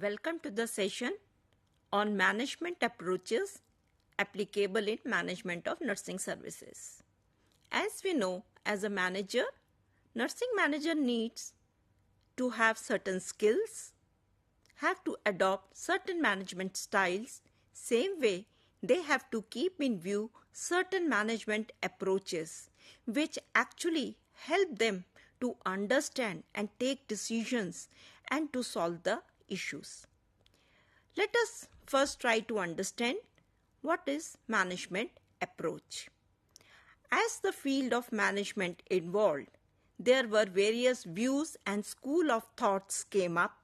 Welcome to the session on management approaches applicable in management of nursing services. As we know, as a manager, nursing manager needs to have certain skills, have to adopt certain management styles. Same way, they have to keep in view certain management approaches which actually help them to understand and take decisions and to solve the issues. Let us first try to understand what is management approach. As the field of management evolved, there were various views and school of thoughts came up,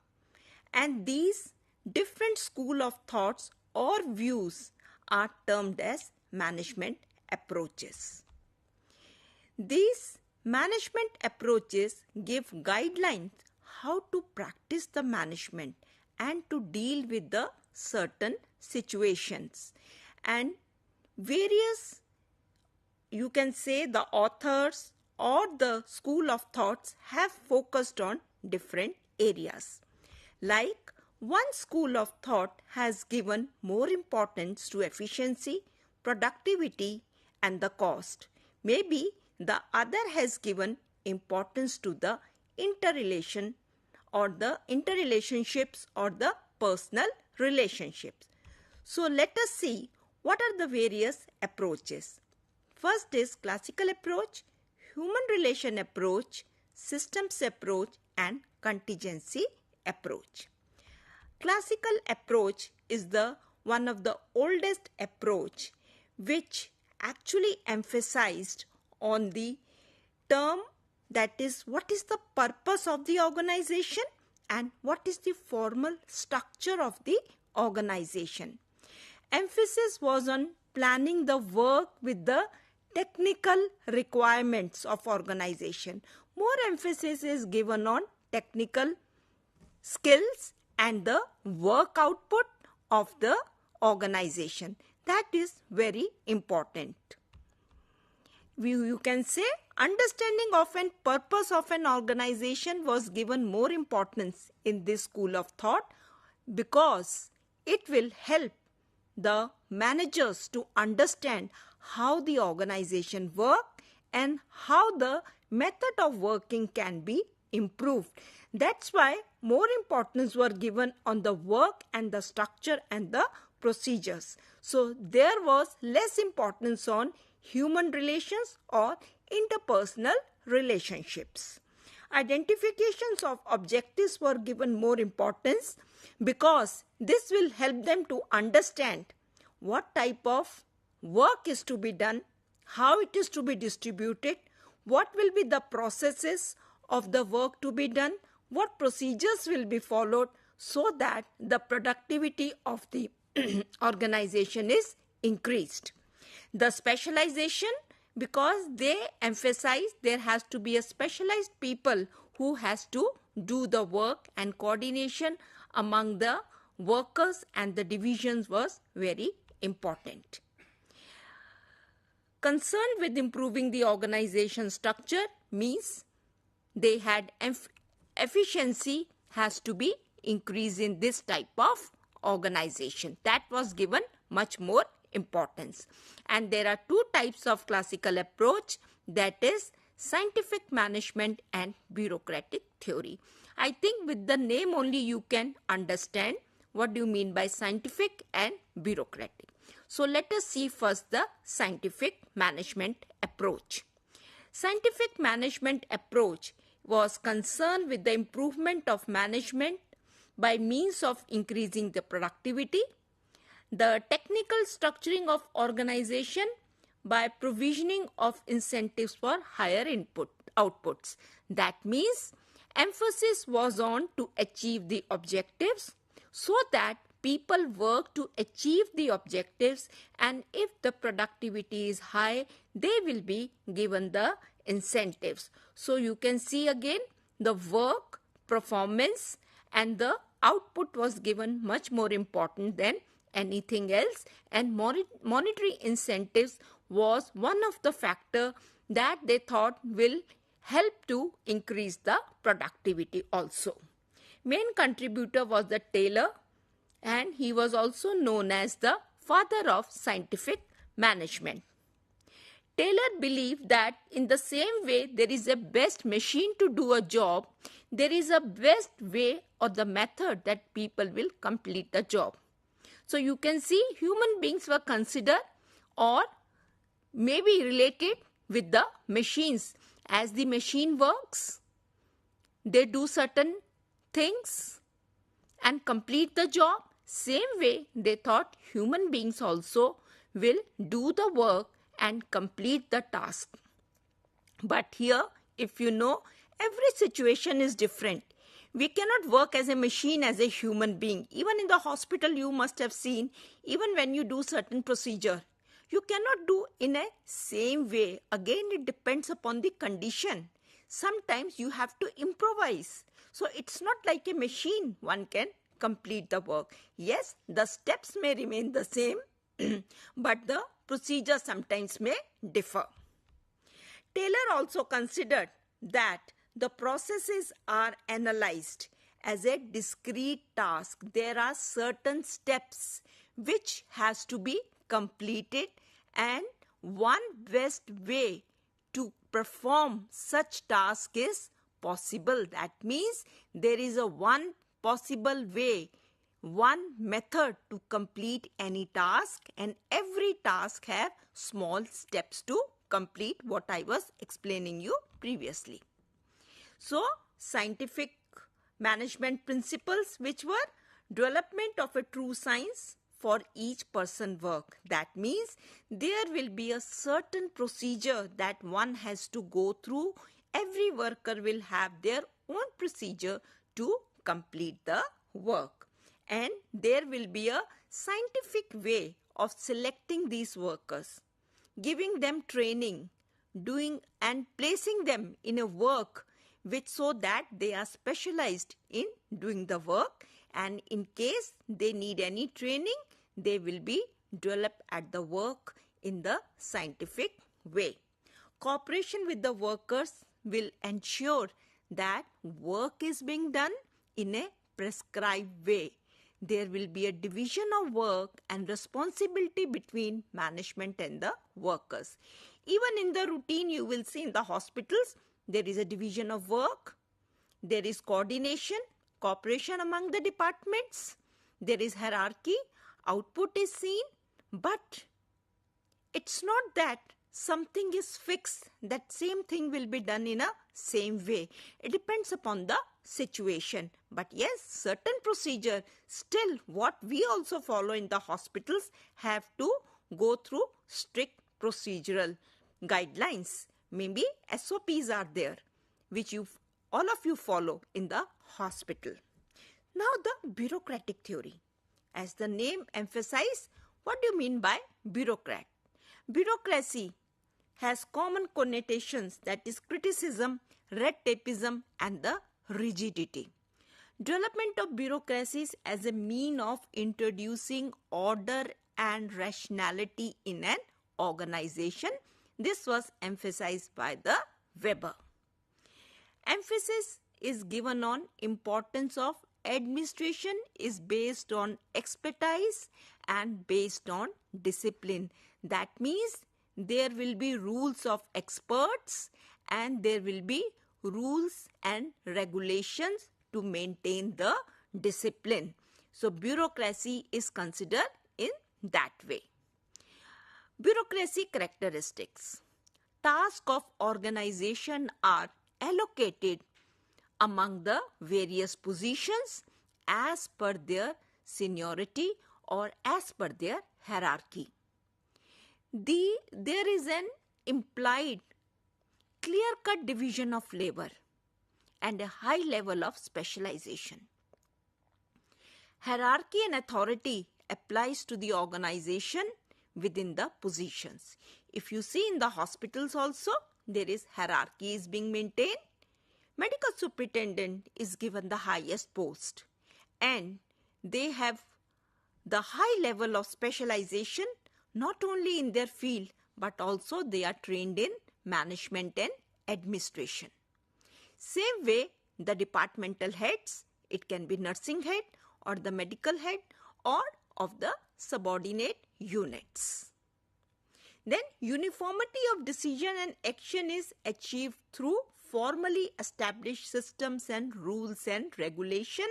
and these different school of thoughts or views are termed as management approaches. These management approaches give guidelines how to practice the management and to deal with the certain situations. And various, you can say, the authors or the school of thoughts have focused on different areas. Like one school of thought has given more importance to efficiency, productivity and the cost. Maybe the other has given importance to the interrelationships or the personal relationships. So let us see what are the various approaches. First is classical approach, human relation approach, systems approach and contingency approach. Classical approach is the one of the oldest approach which actually emphasized on the term, that is, what is the purpose of the organization and what is the formal structure of the organization. Emphasis was on planning the work with the technical requirements of organization. More emphasis is given on technical skills and the work output of the organization. That is very important. You can say understanding of and purpose of an organization was given more importance in this school of thought because it will help the managers to understand how the organization works and how the method of working can be improved. That's why more importance were given on the work and the structure and the procedures. So there was less importance on human relations or interpersonal relationships. Identifications of objectives were given more importance because this will help them to understand what type of work is to be done, how it is to be distributed, what will be the processes of the work to be done, what procedures will be followed so that the productivity of the organization is increased. The specialization, because they emphasize there has to be a specialized people who has to do the work, and coordination among the workers and the divisions was very important. Concerned with improving the organization structure means they had efficiency has to be increased in this type of organization. That was given much more importance. And there are two types of classical approach, that is scientific management and bureaucratic theory. I think with the name only you can understand what do you mean by scientific and bureaucratic. So let us see first the scientific management approach. Scientific management approach was concerned with the improvement of management by means of increasing the productivity, the technical structuring of organization by provisioning of incentives for higher outputs. That means emphasis was on to achieve the objectives so that people work to achieve the objectives, and if the productivity is high, they will be given the incentives. So you can see again the work, performance and the output was given much more important than anything else, and monetary incentives was one of the factor that they thought will help to increase the productivity also. Main contributor was the Taylor, and he was also known as the father of scientific management. Taylor believed that in the same way there is a best machine to do a job, there is a best way or the method that people will complete the job. So you can see human beings were considered or maybe related with the machines. As the machine works, they do certain things and complete the job. Same way they thought human beings also will do the work and complete the task. But here, if you know, every situation is different. We cannot work as a machine as a human being. Even in the hospital you must have seen, even when you do certain procedure, you cannot do in a same way. Again, it depends upon the condition. Sometimes you have to improvise. So it's not like a machine one can complete the work. Yes, the steps may remain the same, but the procedure sometimes may differ. Taylor also considered that the processes are analyzed as a discrete task. There are certain steps which has to be completed, and one best way to perform such task is possible. That means there is a one possible way, one method to complete any task, and every task have small steps to complete, what I was explaining you previously. So, scientific management principles, which were development of a true science for each person work. That means there will be a certain procedure that one has to go through. Every worker will have their own procedure to complete the work. And there will be a scientific way of selecting these workers, giving them training, doing and placing them in a work which so that they are specialized in doing the work, and in case they need any training, they will be developed at the work in the scientific way. Cooperation with the workers will ensure that work is being done in a prescribed way. There will be a division of work and responsibility between management and the workers. Even in the routine, you will see in the hospitals, there is a division of work, there is coordination, cooperation among the departments, there is hierarchy, output is seen, but it's not that something is fixed, that same thing will be done in a same way. It depends upon the situation. But yes, certain procedure, still what we also follow in the hospitals have to go through strict procedural guidelines. Maybe SOPs are there, which all of you follow in the hospital. Now the bureaucratic theory. As the name emphasizes, what do you mean by bureaucrat? Bureaucracy has common connotations, that is criticism, red tapeism and the rigidity. Development of bureaucracies as a mean of introducing order and rationality in an organization. This was emphasized by the Weber. Emphasis is given on importance of administration is based on expertise and based on discipline. That means there will be rules of experts and there will be rules and regulations to maintain the discipline. So bureaucracy is considered in that way. Bureaucracy characteristics. Tasks of organization are allocated among the various positions as per their seniority or as per their hierarchy. There is an implied clear-cut division of labor and a high level of specialization. Hierarchy and authority applies to the organization within the positions. If you see in the hospitals also, there is hierarchy is being maintained. Medical superintendent is given the highest post and they have the high level of specialization not only in their field but also they are trained in management and administration. Same way, the departmental heads It can be nursing head or the medical head or of the subordinate units. Then uniformity of decision and action is achieved through formally established systems and rules and regulation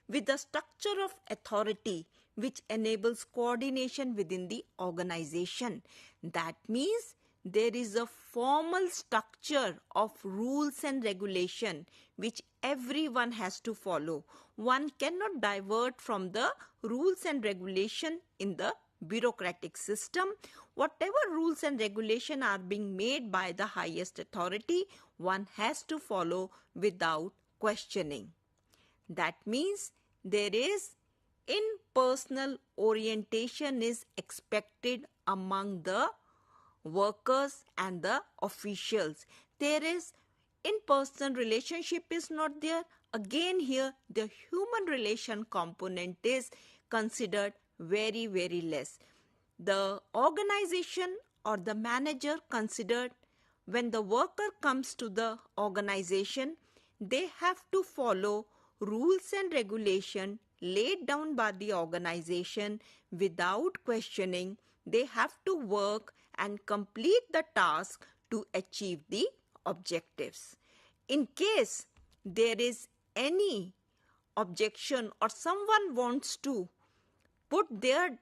with the structure of authority which enables coordination within the organization. That means there is a formal structure of rules and regulation which everyone has to follow. One cannot divert from the rules and regulation in the bureaucratic system. Whatever rules and regulation are being made by the highest authority, one has to follow without questioning. That means there is impersonal orientation is expected among the workers and the officials. There is in-person relationship is not there. Again here the human relation component is considered very, very less. The organization or the manager considered when the worker comes to the organization, they have to follow rules and regulation laid down by the organization without questioning. They have to work and complete the task to achieve the objectives. In case there is any objection or someone wants to put their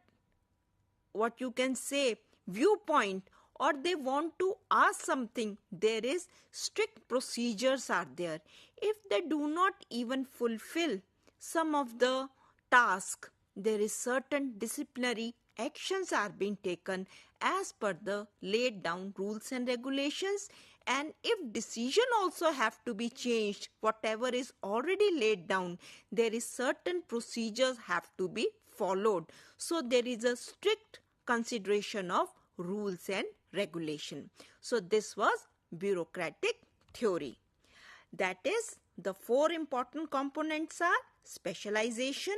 viewpoint or they want to ask something, there is strict procedures are there. If they do not even fulfill some of the task, there is certain disciplinary actions are being taken as per the laid down rules and regulations. And if decision also have to be changed, whatever is already laid down, there is certain procedures have to be followed. So there is a strict consideration of rules and regulation. So this was bureaucratic theory. That is, the four important components are specialization,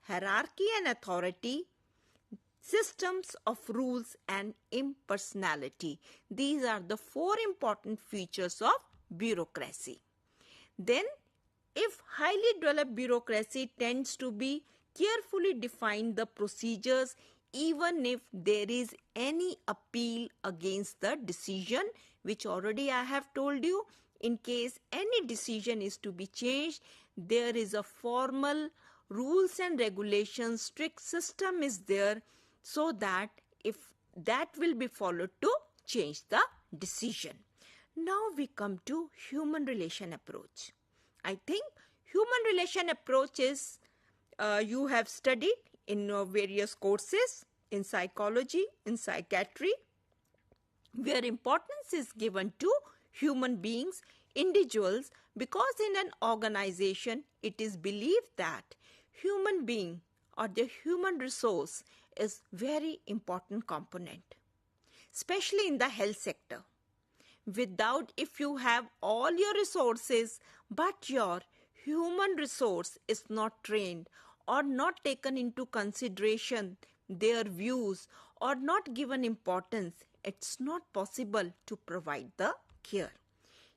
hierarchy and authority, systems of rules and impersonality. These are the four important features of bureaucracy. Then, if highly developed bureaucracy tends to be carefully define the procedures even if there is any appeal against the decision, which already I have told you, in case any decision is to be changed, there is a formal rules and regulations, strict system is there, so that if that will be followed to change the decision. Now we come to human relation approach. I think human relation approach is you have studied in various courses in psychology, in psychiatry, where importance is given to human beings, individuals, because in an organization it is believed that human being or the human resource is very important component, especially in the health sector. Without, if you have all your resources but your human resource is not trained or not taken into consideration, their views or not given importance, it's not possible to provide the care.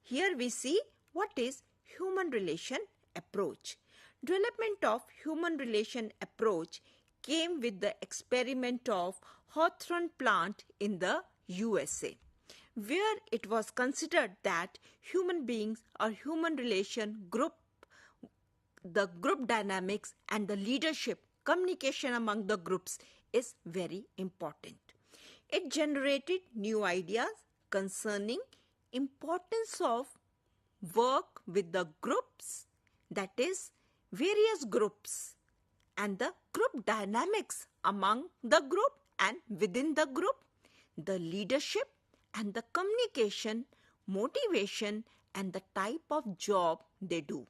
Here we see what is human relation approach. Development of human relation approach came with the experiment of Hawthorne plant in the USA, where it was considered that human beings or human relation group, the group dynamics and the leadership, communication among the groups is very important. It generated new ideas concerning importance of work with the groups, that is various groups, and the group dynamics among the group and within the group, the leadership and the communication, motivation and the type of job they do.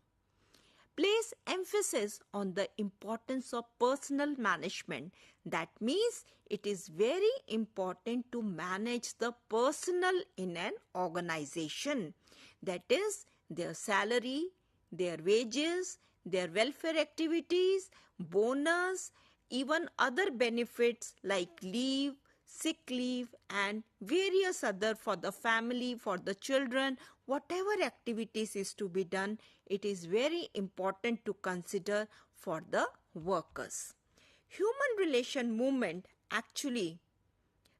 Place emphasis on the importance of personal management. That means it is very important to manage the personnel in an organization. That is their salary, their wages, their welfare activities, bonus, even other benefits like leave, sick leave and various other for the family, for the children, whatever activities is to be done, it is very important to consider for the workers. Human relation movement actually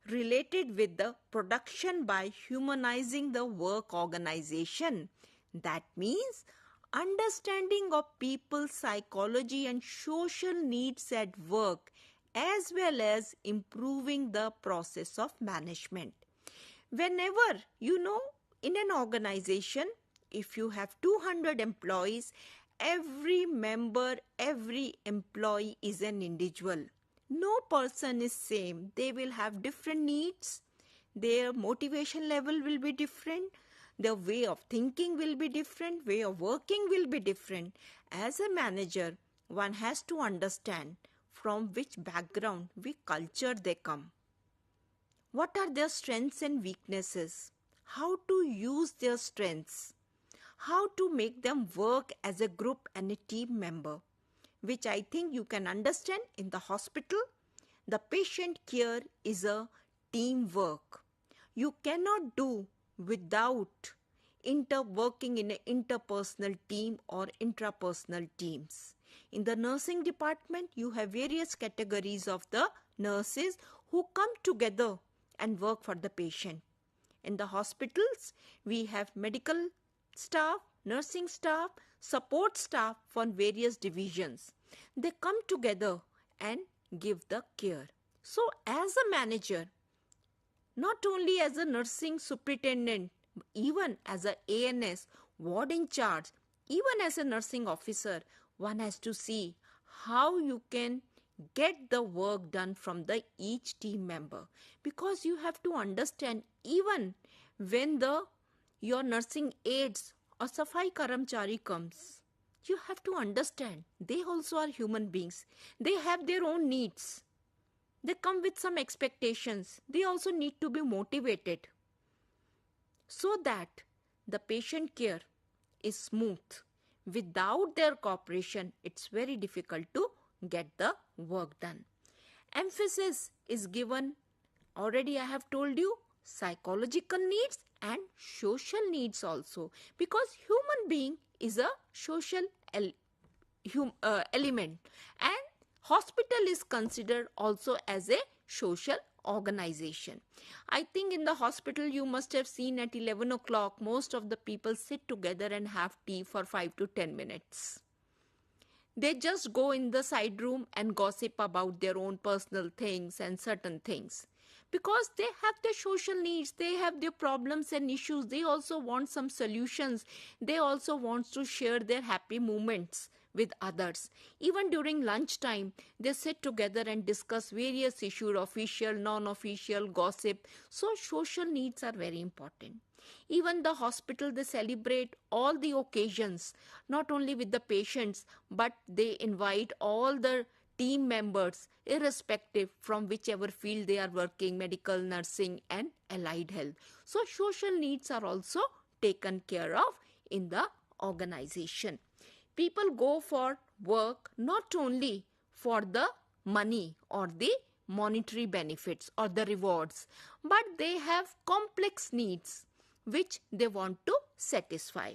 related with the production by humanizing the work organization. That means understanding of people's psychology and social needs at work, as well as improving the process of management. Whenever, in an organization, if you have 200 employees, every member, every employee is an individual. No person is same. They will have different needs. Their motivation level will be different. Their way of thinking will be different. Way of working will be different. As a manager, one has to understand from which background, which culture they come. What are their strengths and weaknesses? How to use their strengths? How to make them work as a group and a team member, which I think you can understand in the hospital. The patient care is a teamwork. You cannot do without working in an interpersonal team or intrapersonal teams. In the nursing department, you have various categories of the nurses who come together and work for the patient. In the hospitals, we have medical staff, nursing staff, support staff from various divisions. They come together and give the care. So as a manager, not only as a nursing superintendent, even as a ANS, ward in charge, even as a nursing officer, one has to see how you can get the work done from the each team member. Because you have to understand, even when your nursing aides or Safai Karamchari comes, you have to understand they also are human beings. They have their own needs. They come with some expectations. They also need to be motivated so that the patient care is smooth. Without their cooperation, it's very difficult to get the work done. Emphasis is given, already I have told you, psychological needs and social needs also, because human being is a social element, and hospital is considered also as a social organization. I think in the hospital you must have seen at 11 o'clock most of the people sit together and have tea for 5 to 10 minutes. They just go in the side room and gossip about their own personal things and certain things. Because they have their social needs, they have their problems and issues, they also want some solutions, they also want to share their happy moments with others. Even during lunchtime, they sit together and discuss various issues, official, non-official, gossip. So social needs are very important. Even the hospital, they celebrate all the occasions, not only with the patients, but they invite all the team members, irrespective from whichever field they are working, medical, nursing and allied health. So social needs are also taken care of in the organization. People go for work not only for the money or the monetary benefits or the rewards, but they have complex needs which they want to satisfy.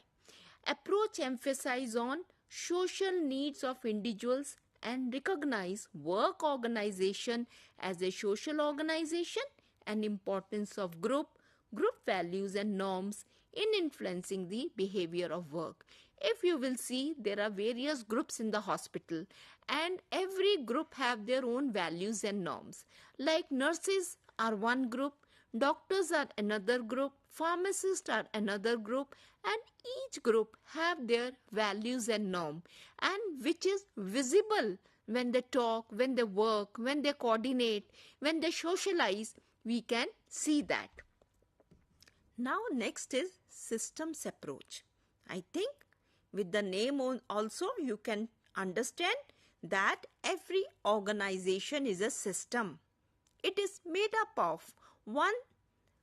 Approach emphasize on social needs of individuals and recognize work organization as a social organization and importance of group values and norms in influencing the behavior of work. If you will see, there are various groups in the hospital and every group have their own values and norms. Like nurses are one group, doctors are another group, pharmacists are another group, and each group have their values and norm, and which is visible when they talk, when they work, when they coordinate, when they socialize, we can see that. Now next is systems approach. I think with the name also you can understand that every organization is a system. It is made up of one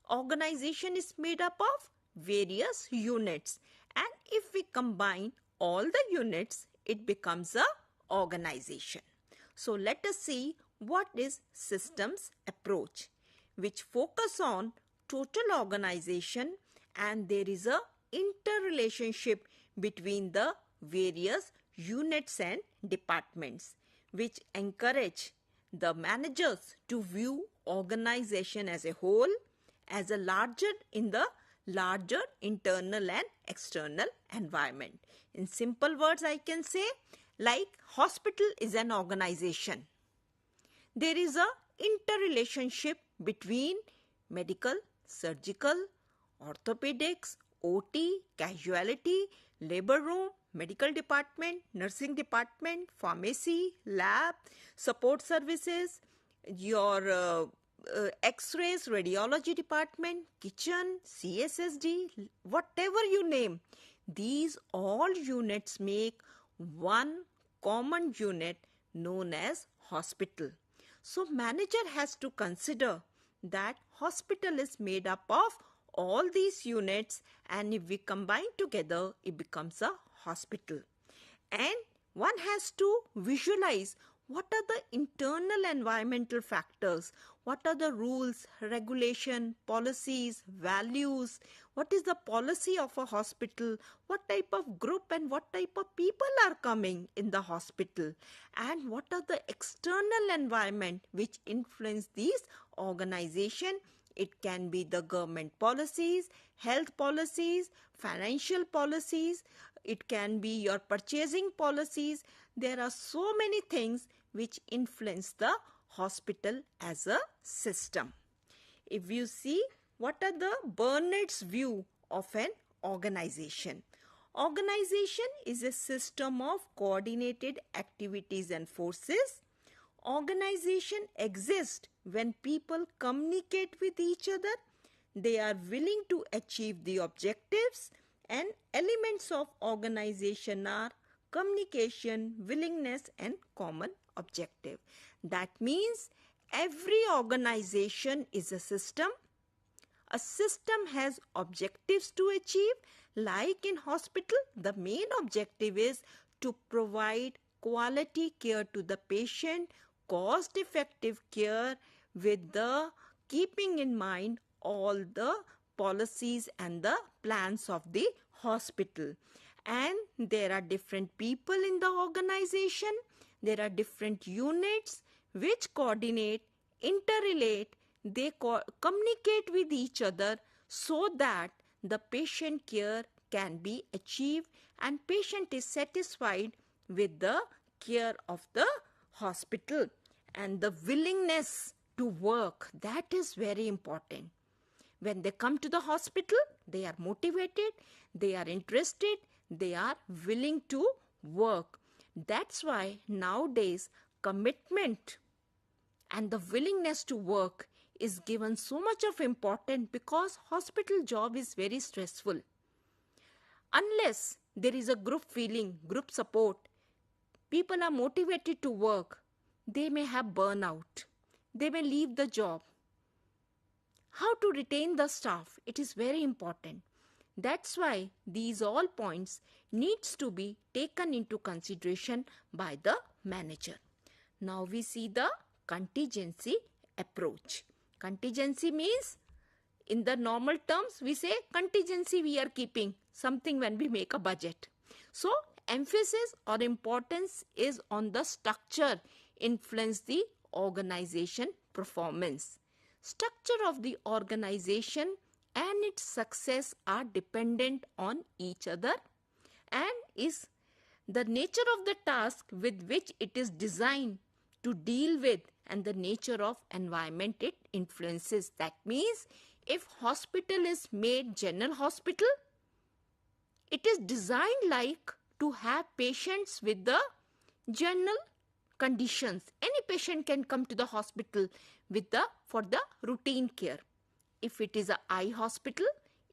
organization is made up of various units, and if we combine all the units, it becomes a organization. So let us see what is systems approach, which focus on total organization, and there is a interrelationship between the various units and departments, which encourage the managers to view organization as a whole, as a larger internal and external environment. In simple words, I can say, like hospital is an organization. There is a interrelationship between medical, surgical, orthopedics, OT, casualty, labor room, medical department, nursing department, pharmacy, lab, support services, your X-rays, radiology department, kitchen, CSSD, whatever you name. These all units make one common unit known as hospital. So manager has to consider that hospital is made up of all these units, and if we combine together, it becomes a hospital. And one has to visualize what are the internal environmental factors, what are the rules, regulation, policies, values, what is the policy of a hospital, what type of group and what type of people are coming in the hospital, and what are the external environment which influence these organization. It can be the government policies, health policies, financial policies, it can be your purchasing policies. There are so many things which influence the hospital as a system. If you see, what are the Burnet's view of an organization? Organization is a system of coordinated activities and forces. Organization exists when people communicate with each other. They are willing to achieve the objectives, and elements of organization are communication, willingness, and common objective. That means every organization is a system. A system has objectives to achieve. Like in hospital, the main objective is to provide quality care to the patient, cost-effective care with the keeping in mind all the policies and the plans of the hospital. And there are different people in the organization. There are different units which coordinate, interrelate, they communicate with each other so that the patient care can be achieved and patient is satisfied with the care of the hospital. And the willingness to work, that is very important. When they come to the hospital, they are motivated, they are interested, they are willing to work. That's why nowadays commitment and the willingness to work is given so much of importance, because hospital job is very stressful. Unless there is a group feeling, group support, people are motivated to work, they may have burnout. They may leave the job. How to retain the staff? It is very important. That's why these all points needs to be taken into consideration by the manager. Now we see the contingency approach. Contingency means, in the normal terms, we say contingency we are keeping something when we make a budget. So emphasis or importance is on the structure influence the organization performance. Structure of the organization and its success are dependent on each other, and is the nature of the task with which it is designed to deal with, and the nature of environment it influences. That means if hospital is made general hospital, it is designed like to have patients with the general conditions. Any patient can come to the hospital for the routine care. If it is an eye hospital,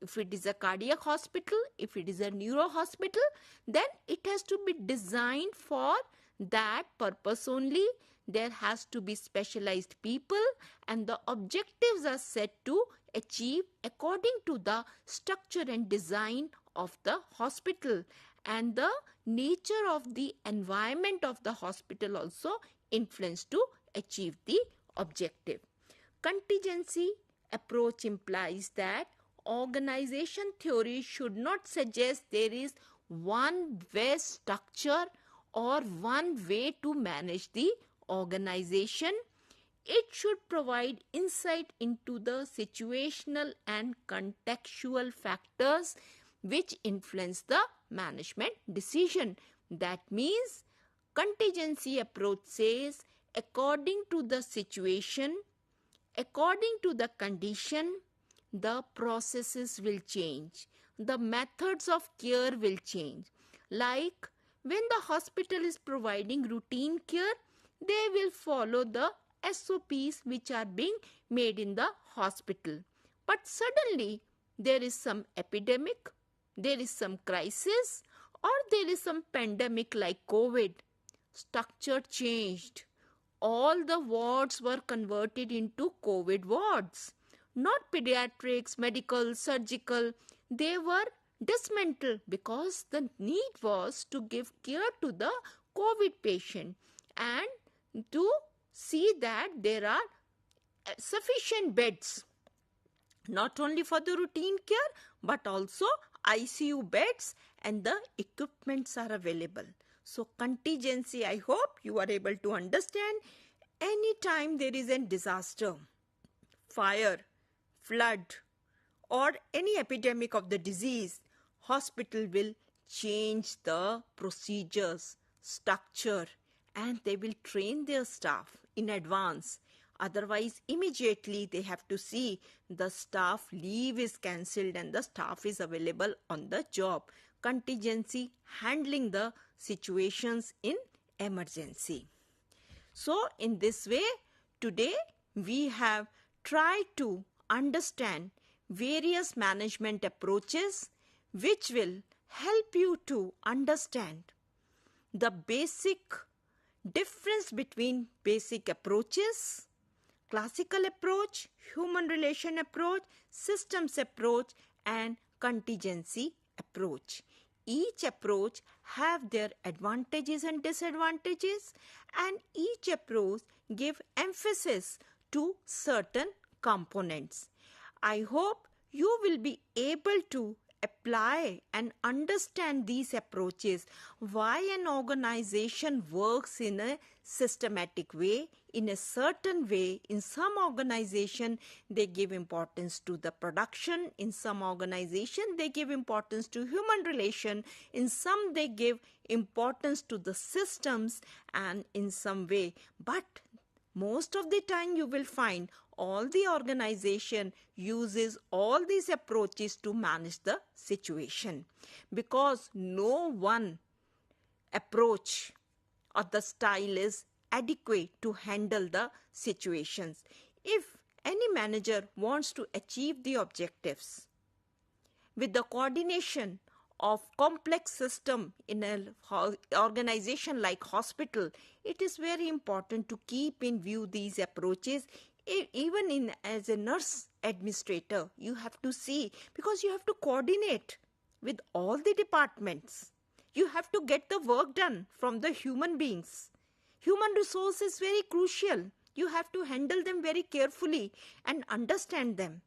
if it is a cardiac hospital, if it is a neuro hospital, then it has to be designed for that purpose only. There has to be specialized people, and the objectives are set to achieve according to the structure and design of the hospital, and the nature of the environment of the hospital also influence to achieve the objective. Contingency approach implies that Organization theory should not suggest there is one best structure or one way to manage the organization. It should provide insight into the situational and contextual factors which influence the management decision. That means contingency approach says according to the situation, according to the condition, the processes will change. The methods of care will change. Like when the hospital is providing routine care, they will follow the SOPs which are being made in the hospital. But suddenly there is some epidemic, there is some crisis, or there is some pandemic like COVID. Structure changed. All the wards were converted into COVID wards. Not pediatrics, medical, surgical. They were dismantled because the need was to give care to the COVID patient and to see that there are sufficient beds, not only for the routine care but also ICU beds, and the equipments are available. So contingency, I hope you are able to understand. Anytime there is a disaster, fire, flood, or any epidemic of the disease, hospital will change the procedures, structure, and they will train their staff in advance. Otherwise, immediately they have to see the staff leave is cancelled and the staff is available on the job. Contingency, handling the situations in emergency. So, in this way, today we have tried to understand various management approaches which will help you to understand the basic difference between basic approaches, classical approach, human relation approach, systems approach, and contingency approach. Each approach have their advantages and disadvantages, and each approach give emphasis to certain components. I hope you will be able to apply and understand these approaches, why an organization works in a systematic way, in a certain way. In some organization, they give importance to the production. In some organization, they give importance to human relation. In some, they give importance to the systems, and in some way. But most of the time you will find all the organization uses all these approaches to manage the situation, because no one approach or the style is adequate to handle the situations. If any manager wants to achieve the objectives with the coordination of complex system in an organization like hospital, it is very important to keep in view these approaches. Even as a nurse administrator, you have to see, because you have to coordinate with all the departments. You have to get the work done from the human beings. Human resource is very crucial. You have to handle them very carefully and understand them.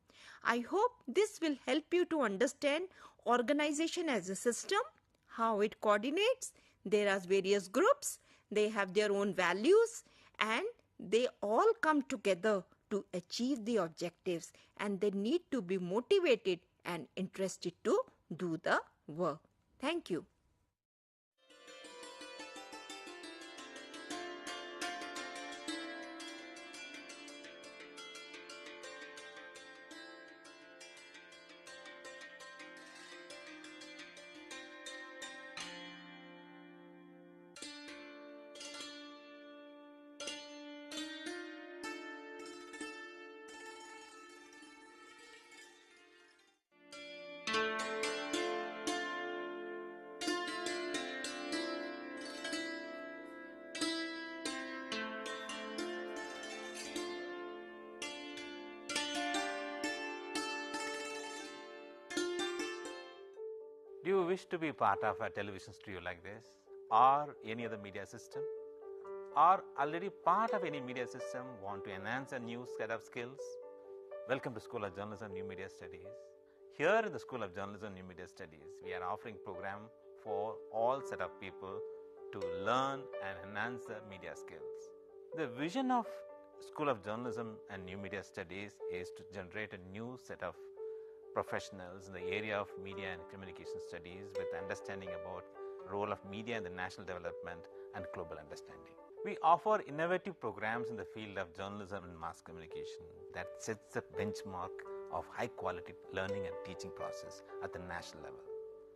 I hope this will help you to understand organization as a system, how it coordinates. There are various groups, they have their own values, and they all come together to achieve the objectives, and they need to be motivated and interested to do the work. Thank you. Do you wish to be part of a television studio like this, or any other media system? Or already part of any media system, want to enhance a new set of skills? Welcome to School of Journalism and New Media Studies. Here in the School of Journalism and New Media Studies, we are offering program for all set of people to learn and enhance their media skills. The vision of School of Journalism and New Media Studies is to generate a new set of professionals in the area of media and communication studies with understanding about role of media in the national development and global understanding. We offer innovative programs in the field of journalism and mass communication that sets the benchmark of high quality learning and teaching process at the national level.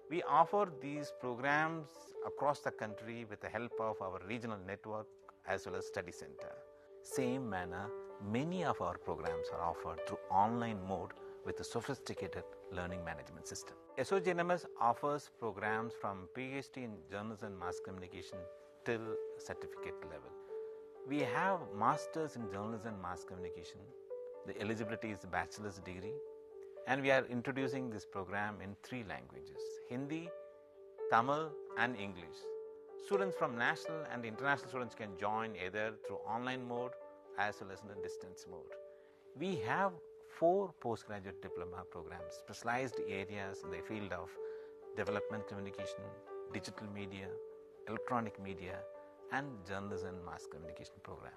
We offer these programs across the country with the help of our regional network as well as study center. Same manner, many of our programs are offered through online mode with a sophisticated learning management system. SOGNMS offers programs from PhD in journalism and mass communication till certificate level. We have masters in journalism and mass communication. The eligibility is a bachelor's degree, and we are introducing this program in 3 languages: Hindi, Tamil and English. Students from national and international students can join either through online mode as well as in the distance mode. We have 4 postgraduate diploma programs, specialized areas in the field of development communication, digital media, electronic media and journalism and mass communication program.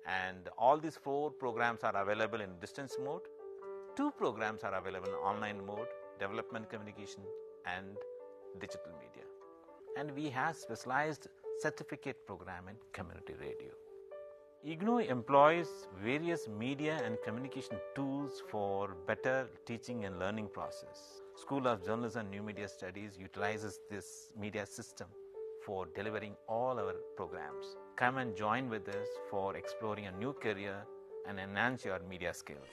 And all these 4 programs are available in distance mode. 2 programs are available in online mode, development communication and digital media. And we have specialized certificate program in community radio. IGNOU employs various media and communication tools for better teaching and learning process. School of Journalism and New Media Studies utilizes this media system for delivering all our programs. Come and join with us for exploring a new career and enhance your media skills.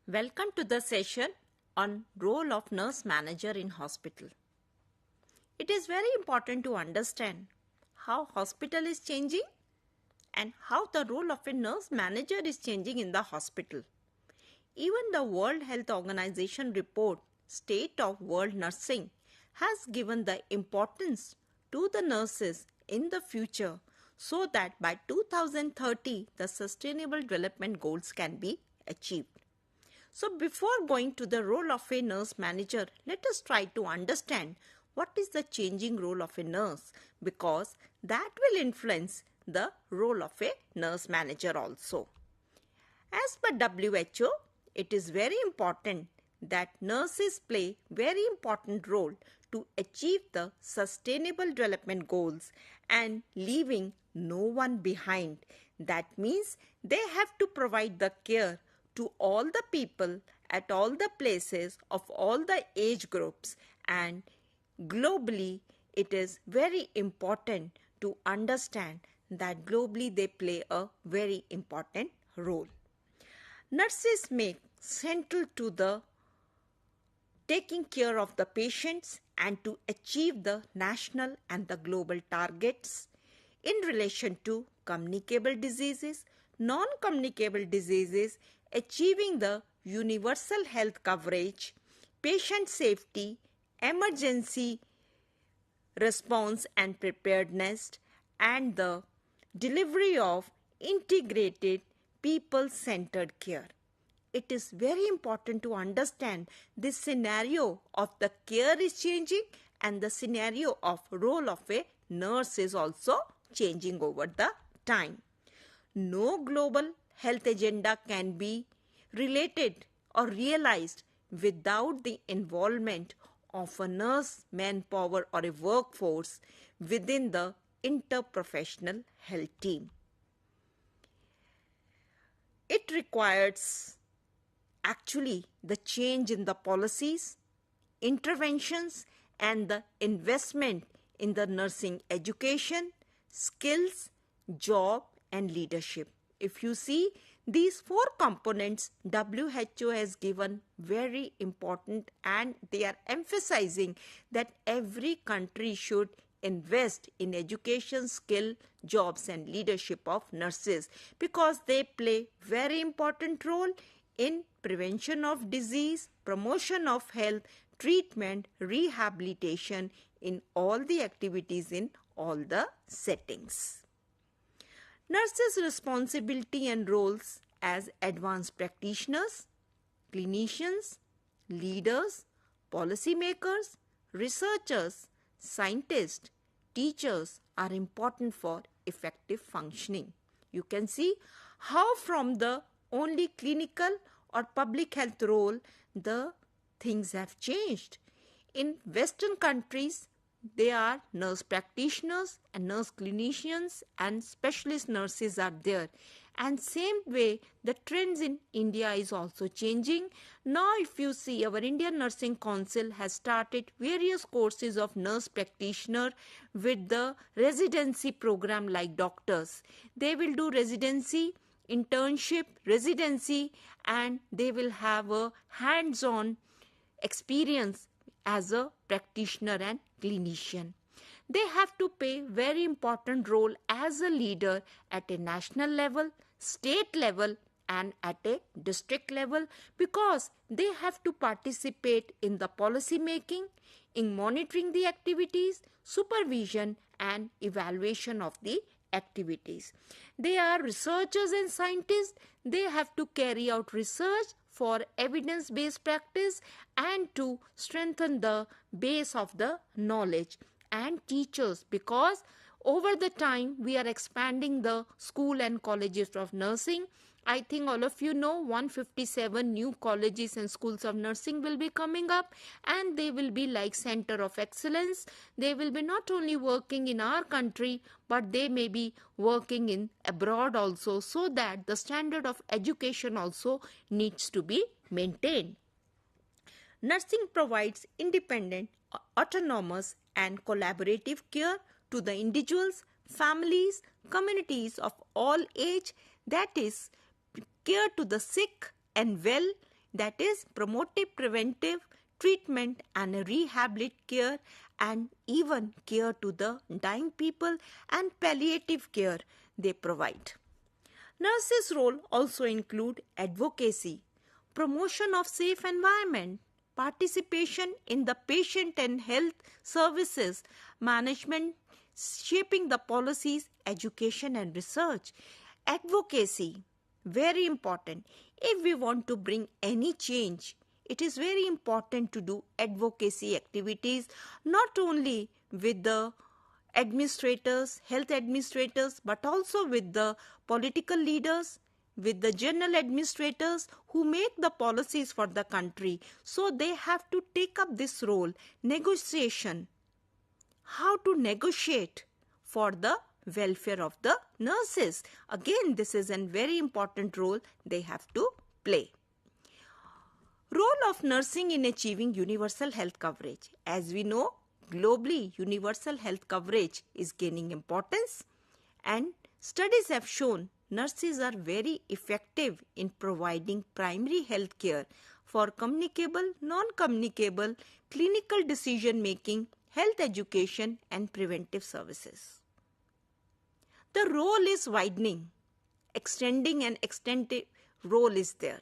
Welcome to the session on role of nurse manager in hospital. It is very important to understand how hospital is changing and how the role of a nurse manager is changing in the hospital. Even the World Health Organization report State of World Nursing has given the importance to the nurses in the future so that by 2030 the Sustainable Development Goals can be achieved. So before going to the role of a nurse manager, let us try to understand what is the changing role of a nurse, because that will influence the role of a nurse manager also. As per WHO, it is very important that nurses play very important role to achieve the Sustainable Development Goals and leaving no one behind. That means they have to provide the care to all the people at all the places of all the age groups, and globally it is very important to understand that globally they play a very important role. Nurses make central to the taking care of the patients and to achieve the national and the global targets in relation to communicable diseases, non-communicable diseases, achieving the universal health coverage, patient safety, emergency response and preparedness, and the delivery of integrated people-centered care. It is very important to understand this scenario of the care is changing and the scenario of role of a nurse is also changing over the time. No global health agenda can be related or realized without the involvement of a nurse manpower or a workforce within the interprofessional health team. It requires actually the change in the policies, interventions, and the investment in the nursing education, skills, job, and leadership. If you see these 4 components, WHO has given very important, and they are emphasizing that every country should invest in education, skill, jobs, and leadership of nurses, because they play very important role in prevention of disease, promotion of health, treatment, rehabilitation in all the activities in all the settings. Nurses' responsibility and roles as advanced practitioners, clinicians, leaders, policymakers, researchers, scientists, teachers are important for effective functioning. You can see how from the only clinical or public health role the things have changed. In Western countries, there are nurse practitioners and nurse clinicians and specialist nurses are there. And same way, the trends in India is also changing. Now, if you see, our Indian Nursing Council has started various courses of nurse practitioner with the residency program like doctors. They will do residency, internship, residency, and they will have a hands-on experience as a practitioner and clinician. They have to play very important role as a leader at a national level, state level, and at a district level, because they have to participate in the policy making, in monitoring the activities, supervision, and evaluation of the activities. They are researchers and scientists. They have to carry out research for evidence-based practice and to strengthen the base of the knowledge. And teachers, because over the time we are expanding the school and colleges of nursing. I think all of you know 157 new colleges and schools of nursing will be coming up, and they will be like center of excellence. They will be not only working in our country, but they may be working in abroad also, so that the standard of education also needs to be maintained. Nursing provides independent, autonomous, and collaborative care to the individuals, families, communities of all age, that is, care to the sick and well, that is, promotive, preventive, treatment and rehabilitative care, and even care to the dying people and palliative care they provide. Nurses' role also include advocacy, promotion of safe environment, participation in the patient and health services, management, shaping the policies, education and research. Advocacy, very important. If we want to bring any change, it is very important to do advocacy activities, not only with the administrators, health administrators, but also with the political leaders, with the general administrators who make the policies for the country. So they have to take up this role, negotiation, how to negotiate for the welfare of the nurses. Again, this is a very important role they have to play. Role of nursing in achieving universal health coverage. As we know, globally, universal health coverage is gaining importance, and studies have shown nurses are very effective in providing primary health care for communicable, non-communicable, clinical decision-making, health education, and preventive services. The role is widening, extending and extended role is there.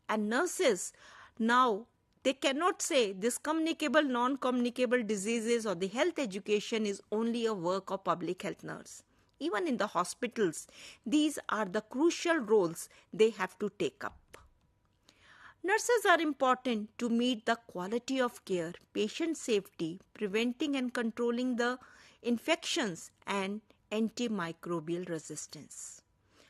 And nurses now, they cannot say this communicable, non-communicable diseases or the health education is only a work of public health nurse. Even in the hospitals, these are the crucial roles they have to take up. Nurses are important to meet the quality of care, patient safety, preventing and controlling the infections, and antimicrobial resistance.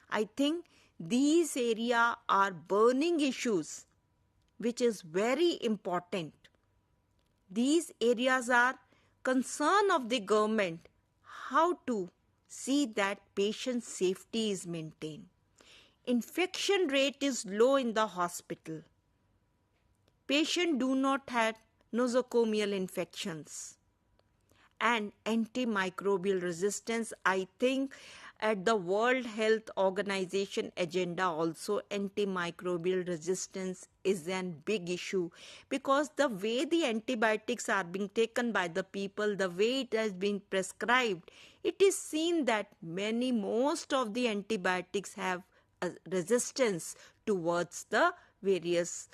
I think These areas are burning issues, which is very important. These areas are concern of the government, how to see that patient safety is maintained. Infection rate is low in the hospital. Patients do not have nosocomial infections. And antimicrobial resistance, I think at the World Health Organization agenda also antimicrobial resistance is a big issue, because the way the antibiotics are being taken by the people, the way it has been prescribed, it is seen that most of the antibiotics have a resistance towards the various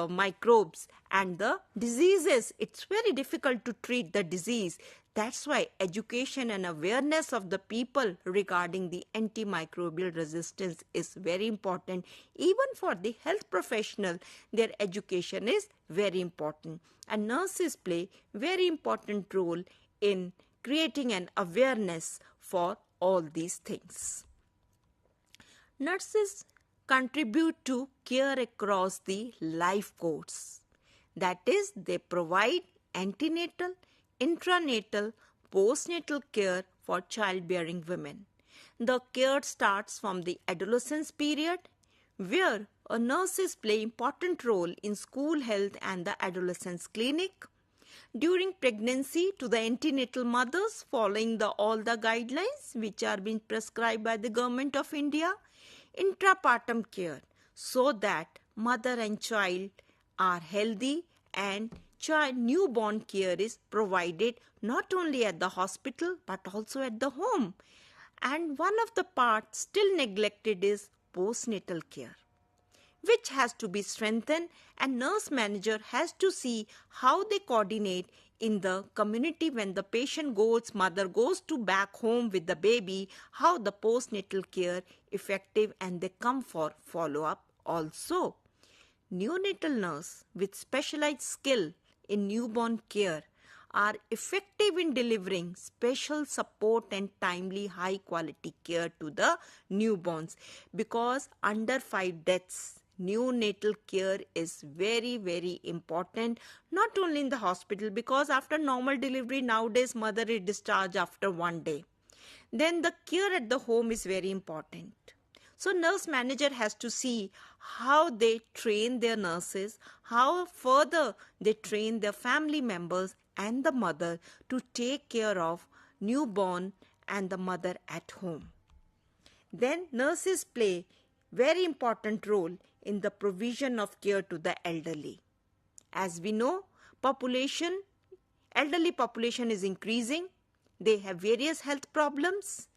microbes and the diseases. It's very difficult to treat the disease. That's why education and awareness of the people regarding the antimicrobial resistance is very important. Even for the health professional, their education is very important. And nurses play very important role in creating an awareness for all these things. Nurses contribute to care across the life course. That is, they provide antenatal, intranatal, postnatal care for childbearing women. The care starts from the adolescence period, where nurses play important role in school health and the adolescence clinic. During pregnancy, to the antenatal mothers, following all the guidelines which are being prescribed by the Government of India. Intrapartum care, so that mother and child are healthy, and newborn care is provided not only at the hospital but also at the home. And one of the parts still neglected is postnatal care, which has to be strengthened, and nurse manager has to see how they coordinate in the community when the mother goes to back home with the baby, how the postnatal care effective, and they come for follow-up also. Neonatal nurse with specialized skill in newborn care are effective in delivering special support and timely high quality care to the newborns, because under 5 deaths, neonatal care is very, very important, not only in the hospital, because after normal delivery nowadays mother is discharged after 1 day. Then the care at the home is very important. So nurse manager has to see how they train their nurses, how further they train their family members and the mother to take care of newborn and the mother at home. Then nurses play very important role in the provision of care to the elderly. As we know, elderly population is increasing. They have various health problems,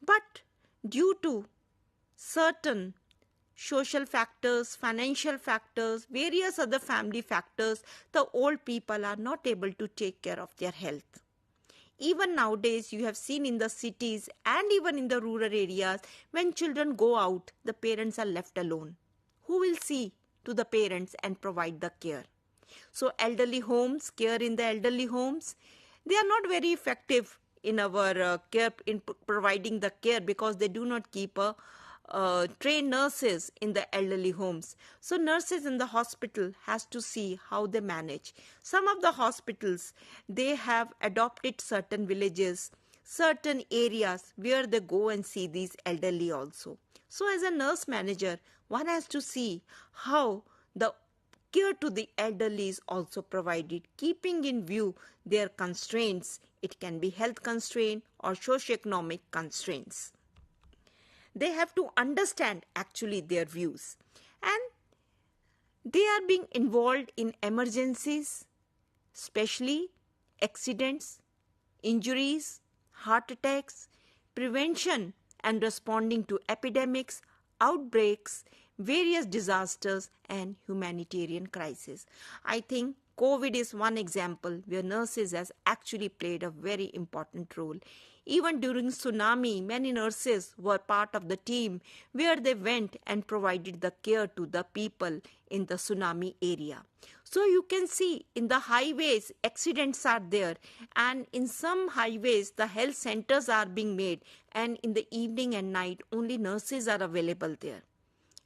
but due to certain social factors, financial factors, various other family factors, the old people are not able to take care of their health. Even nowadays, you have seen in the cities and even in the rural areas, when children go out, the parents are left alone. Who will see to the parents and provide the care? So elderly homes, care in the elderly homes, they are not very effective in our care, in providing the care, because they do not keep trained nurses in the elderly homes. So nurses in the hospital has to see how they manage. Some of the hospitals, they have adopted certain villages, certain areas where they go and see these elderly also. So as a nurse manager, one has to see how the care to the elderly is also provided, keeping in view their constraints. It can be health constraint or socioeconomic constraints. They have to understand actually their views, and they are being involved in emergencies, especially accidents, injuries, heart attacks, prevention and responding to epidemics, outbreaks, various disasters and humanitarian crises. I think COVID is one example where nurses has actually played a very important role. Even during tsunami, many nurses were part of the team where they went and provided the care to the people in the tsunami area. So you can see in the highways, accidents are there, and in some highways, the health centers are being made, and in the evening and night only nurses are available there.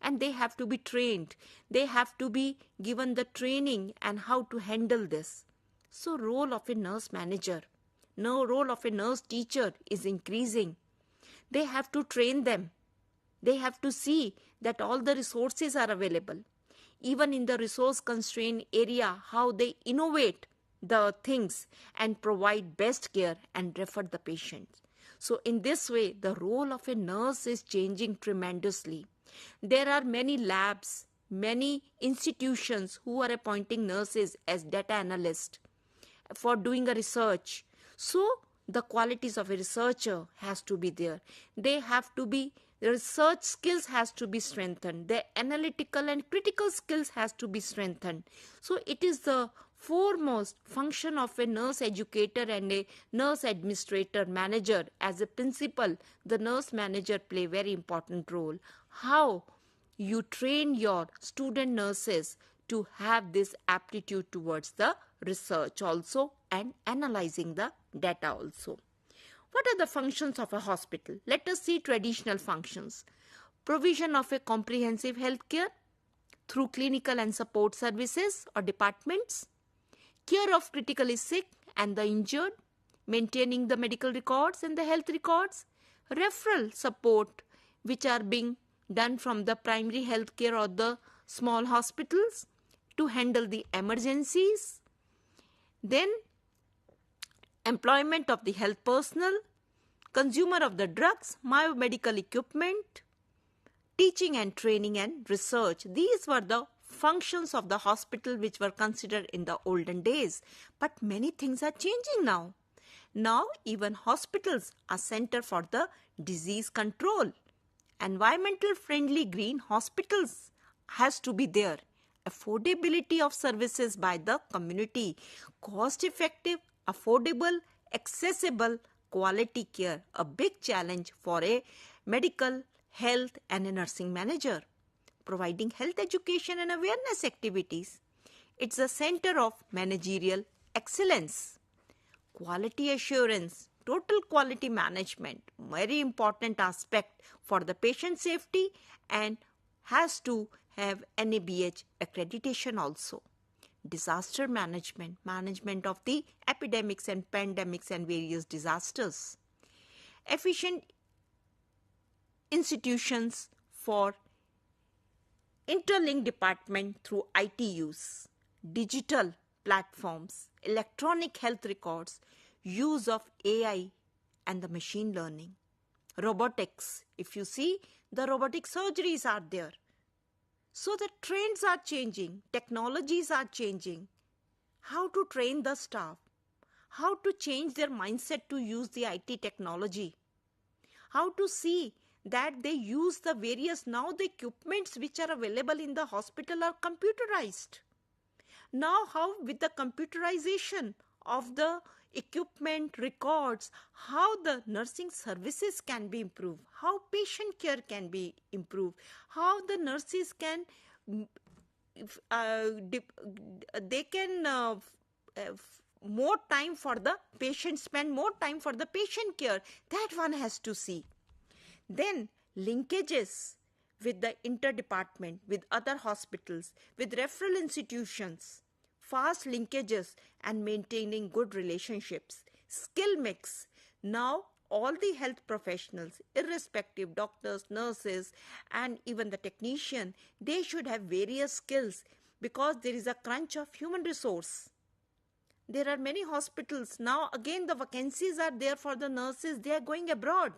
And they have to be trained. They have to be given the training and how to handle this. So role of a nurse manager, role of a nurse teacher is increasing. They have to train them. They have to see that all the resources are available. Even in the resource constrained area, how they innovate the things and provide best care and refer the patients. So in this way, the role of a nurse is changing tremendously. There are many labs, many institutions who are appointing nurses as data analysts for doing a research. So the qualities of a researcher has to be there. They have to be, the research skills has to be strengthened. The analytical and critical skills has to be strengthened. So it is the foremost function of a nurse educator and a nurse administrator manager. As a principal, the nurse manager play a very important role. How you train your student nurses to have this aptitude towards the research also and analyzing the data also. What are the functions of a hospital? Let us see traditional functions. Provision of a comprehensive health care through clinical and support services or departments. Care of critically sick and the injured. Maintaining the medical records and the health records. Referral support which are being done from the primary health care or the small hospitals to handle the emergencies. Then employment of the health personnel, consumer of the drugs, biomedical equipment, teaching and training and research. These were the functions of the hospital which were considered in the olden days. But many things are changing now. Now even hospitals are center for the disease control. Environmental friendly green hospitals has to be there. Affordability of services by the community. Cost effective, affordable, accessible, quality care. A big challenge for a medical, health and a nursing manager. Providing health education and awareness activities. It's a center of managerial excellence. Quality assurance, total quality management, very important aspect for the patient safety and has to have NABH accreditation also. Disaster management, management of the epidemics and pandemics and various disasters. Efficient institutions for interlinked department through IT use, digital platforms, electronic health records, use of AI and the machine learning. Robotics, if you see, the robotic surgeries are there. So the trends are changing, technologies are changing. How to train the staff, how to change their mindset to use the IT technology, how to see that they use the various, now the equipments which are available in the hospital are computerized. Now how with the computerization of the equipment records, how the nursing services can be improved, how patient care can be improved, how the nurses can, they can more time for the patient, spend more time for the patient care. That one has to see. Then linkages with the interdepartment, with other hospitals, with referral institutions, fast linkages and maintaining good relationships. Skill mix. Now all the health professionals, irrespective doctors, nurses and even the technician, they should have various skills because there is a crunch of human resource. There are many hospitals. Now again the vacancies are there for the nurses. They are going abroad.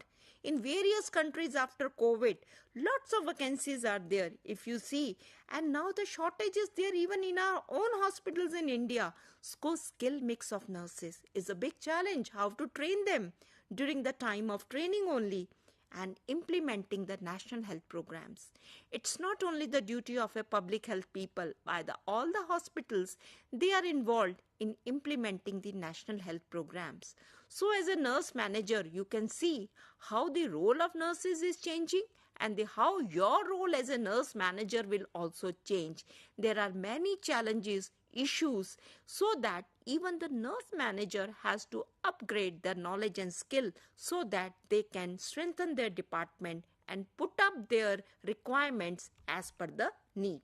In various countries after COVID, lots of vacancies are there if you see. And now the shortage is there even in our own hospitals in India. So skill mix of nurses is a big challenge. How to train them during the time of training only. And implementing the national health programs. It's not only the duty of a public health people, by all the hospitals, they are involved in implementing the national health programs. So as a nurse manager, you can see how the role of nurses is changing and how your role as a nurse manager will also change. There are many challenges issues, so that even the nurse manager has to upgrade their knowledge and skill so that they can strengthen their department and put up their requirements as per the need.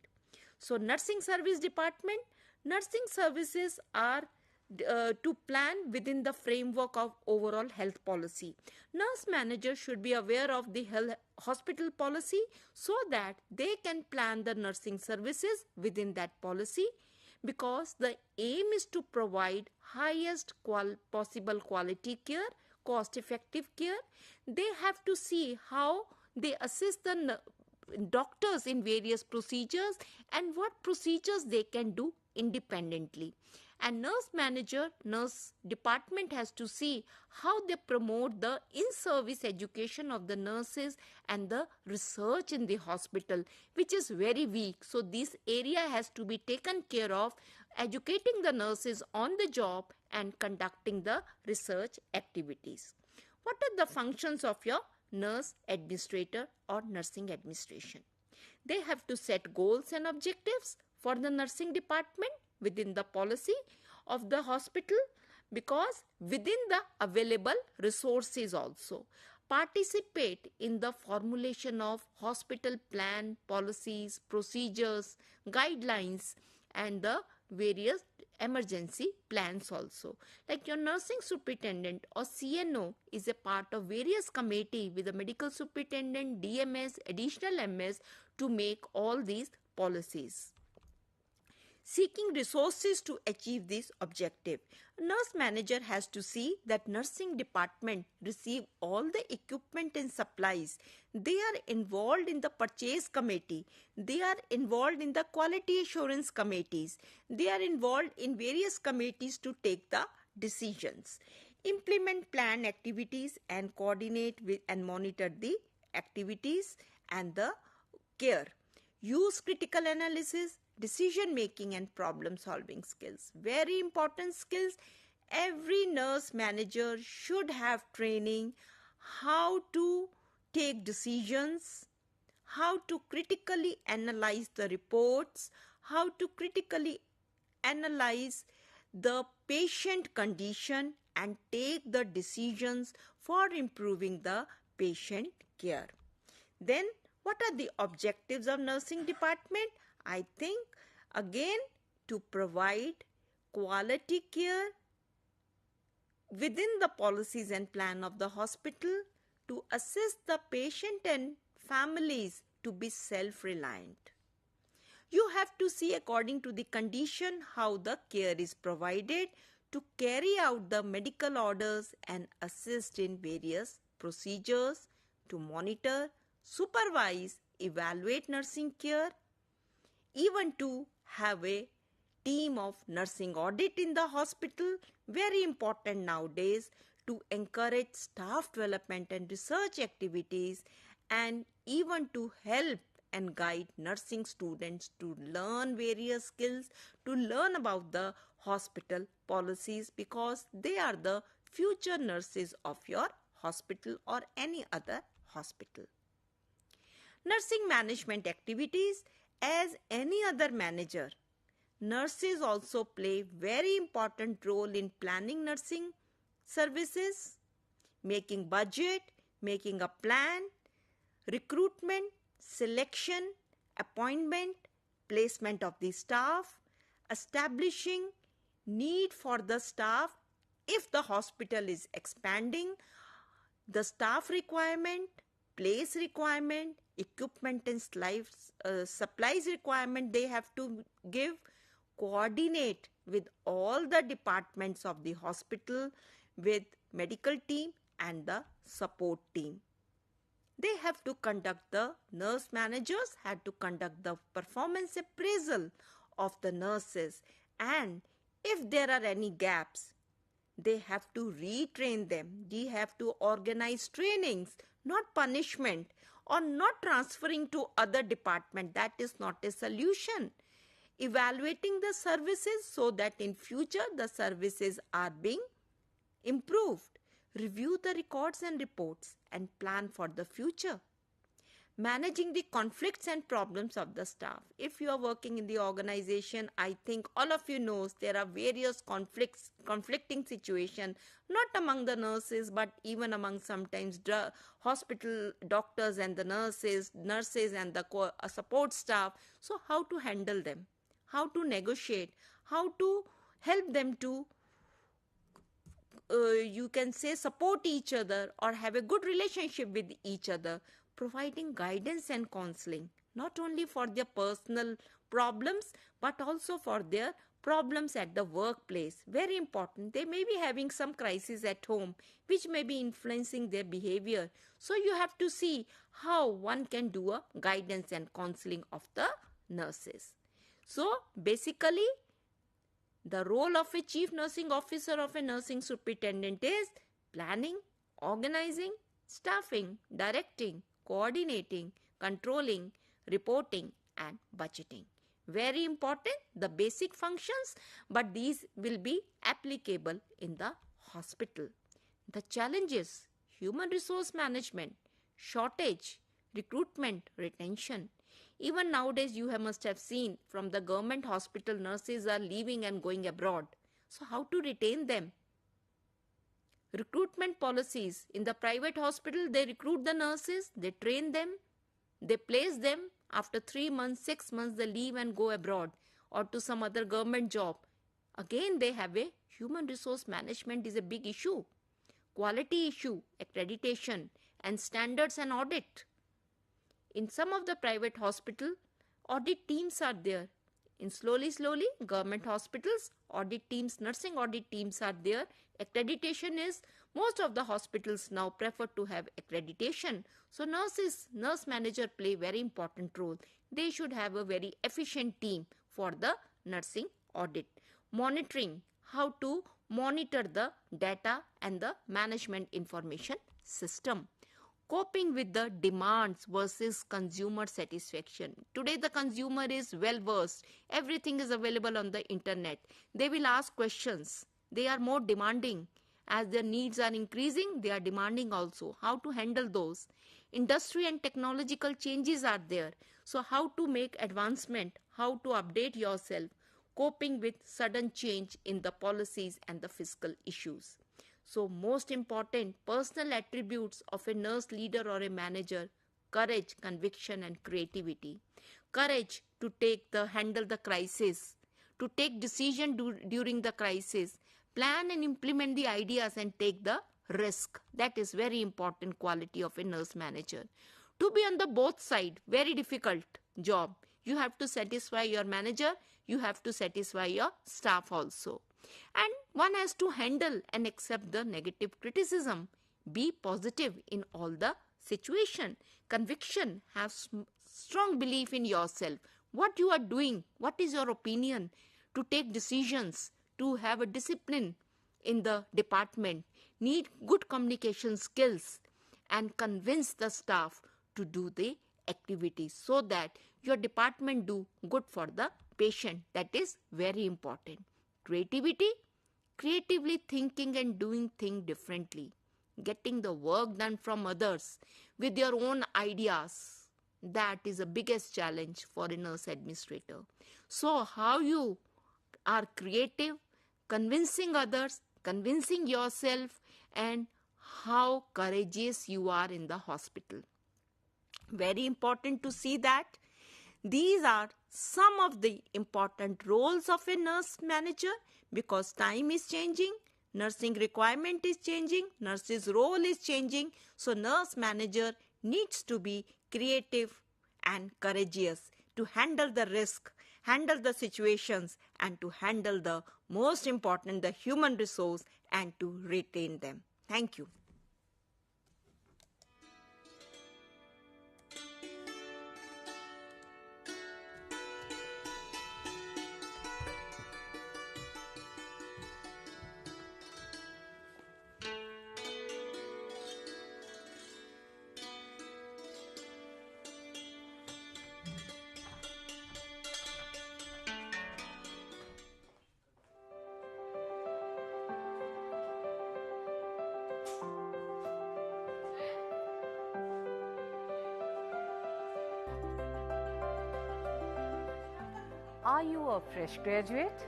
So nursing service department, nursing services are to plan within the framework of overall health policy. Nurse manager should be aware of the hospital policy so that they can plan the nursing services within that policy, because the aim is to provide highest possible quality care, cost effective care. They have to see how they assist the doctors in various procedures and what procedures they can do independently. And nurse manager, nurse department has to see how they promote the in-service education of the nurses and the research in the hospital, which is very weak. So this area has to be taken care of, educating the nurses on the job and conducting the research activities. What are the functions of your nurse administrator or nursing administration? They have to set goals and objectives for the nursing department within the policy of the hospital, because within the available resources also participate in the formulation of hospital plan, policies, procedures, guidelines and the various emergency plans also. Like your nursing superintendent or CNO is a part of various committee with the medical superintendent, DMS, additional MS to make all these policies. Seeking resources to achieve this objective. Nurse manager has to see that nursing department receive all the equipment and supplies. They are involved in the purchase committee. They are involved in the quality assurance committees. They are involved in various committees to take the decisions. Implement plan activities and coordinate with and monitor the activities and the care. Use critical analysis, decision making and problem solving skills. Very important skills. Every nurse manager should have training how to take decisions, how to critically analyze the reports, how to critically analyze the patient condition and take the decisions for improving the patient care. Then what are the objectives of nursing department? I think again to provide quality care within the policies and plan of the hospital, to assist the patient and families to be self-reliant. You have to see according to the condition how the care is provided, to carry out the medical orders and assist in various procedures, to monitor, supervise, evaluate nursing care, even to have a team of nursing audit in the hospital. Very important nowadays to encourage staff development and research activities, and even to help and guide nursing students to learn various skills, to learn about the hospital policies, because they are the future nurses of your hospital or any other hospital. Nursing management activities. As any other manager, nurses also play very important role in planning nursing services, making budget, making a plan, recruitment, selection, appointment, placement of the staff, establishing need for the staff if the hospital is expanding, the staff requirement, place requirement, equipment and supplies requirement they have to give, coordinate with all the departments of the hospital, with medical team and the support team. They have to conduct, the nurse managers have to conduct the performance appraisal of the nurses, and if there are any gaps, they have to retrain them. They have to organize trainings, not punishment, or not transferring to other department. That is not a solution. Evaluating the services so that in future the services are being improved. Review the records and reports and plan for the future. Managing the conflicts and problems of the staff. If you are working in the organization, I think all of you knows there are various conflicting situations, not among the nurses, but even among sometimes hospital doctors and the nurses and the support staff. So how to handle them, how to negotiate, how to help them to you can say support each other or have a good relationship with each other, providing guidance and counseling not only for their personal problems but also for their problems at the workplace. Very important. They may be having some crisis at home which may be influencing their behavior. So you have to see how one can do a guidance and counseling of the nurses. So basically, the role of a chief nursing officer of a nursing superintendent is planning, organizing, staffing, directing, coordinating, controlling, reporting and budgeting. Very important, the basic functions, but these will be applicable in the hospital. The challenges: human resource management, shortage, recruitment, retention. Even nowadays you must have seen from the government hospital, nurses are leaving and going abroad. So how to retain them? Recruitment policies. In the private hospital, they recruit the nurses, they train them, they place them. After 3 months, 6 months, they leave and go abroad or to some other government job. Again, they have a human resource management is a big issue. Quality issue, accreditation and standards and audit. In some of the private hospital, audit teams are there. In slowly, government hospitals, audit teams, nursing audit teams are there. Accreditation is, most of the hospitals now prefer to have accreditation. So nurse manager play very important role. They should have a very efficient team for the nursing audit. Monitoring, how to monitor the data and the management information system. Coping with the demands versus consumer satisfaction. Today the consumer is well versed. Everything is available on the internet. They will ask questions. They are more demanding. As their needs are increasing, they are demanding also. How to handle those? Industry and technological changes are there. So how to make advancement? How to update yourself? Coping with sudden change in the policies and the fiscal issues. So most important, personal attributes of a nurse leader or a manager: courage, conviction and creativity. Courage to handle the crisis, to take decision during the crisis, plan and implement the ideas and take the risk. That is very important quality of a nurse manager. To be on the both side, very difficult job. You have to satisfy your manager, you have to satisfy your staff also. And one has to handle and accept the negative criticism. Be positive in all the situation. Conviction, have strong belief in yourself. What you are doing, what is your opinion, to take decisions, to have a discipline in the department, need good communication skills and convince the staff to do the activities so that your department do good for the patient. That is very important. Creativity, creatively thinking and doing things differently. Getting the work done from others with your own ideas. That is the biggest challenge for a nurse administrator. So how you are creative, convincing others, convincing yourself, and how courageous you are in the hospital. Very important to see that. These are some of the important roles of a nurse manager, because time is changing, nursing requirement is changing, nurse's role is changing. So nurse manager needs to be creative and courageous to handle the risk, handle the situations, and to handle the most important, the human resource, and to retain them. Thank you. Are you a fresh graduate?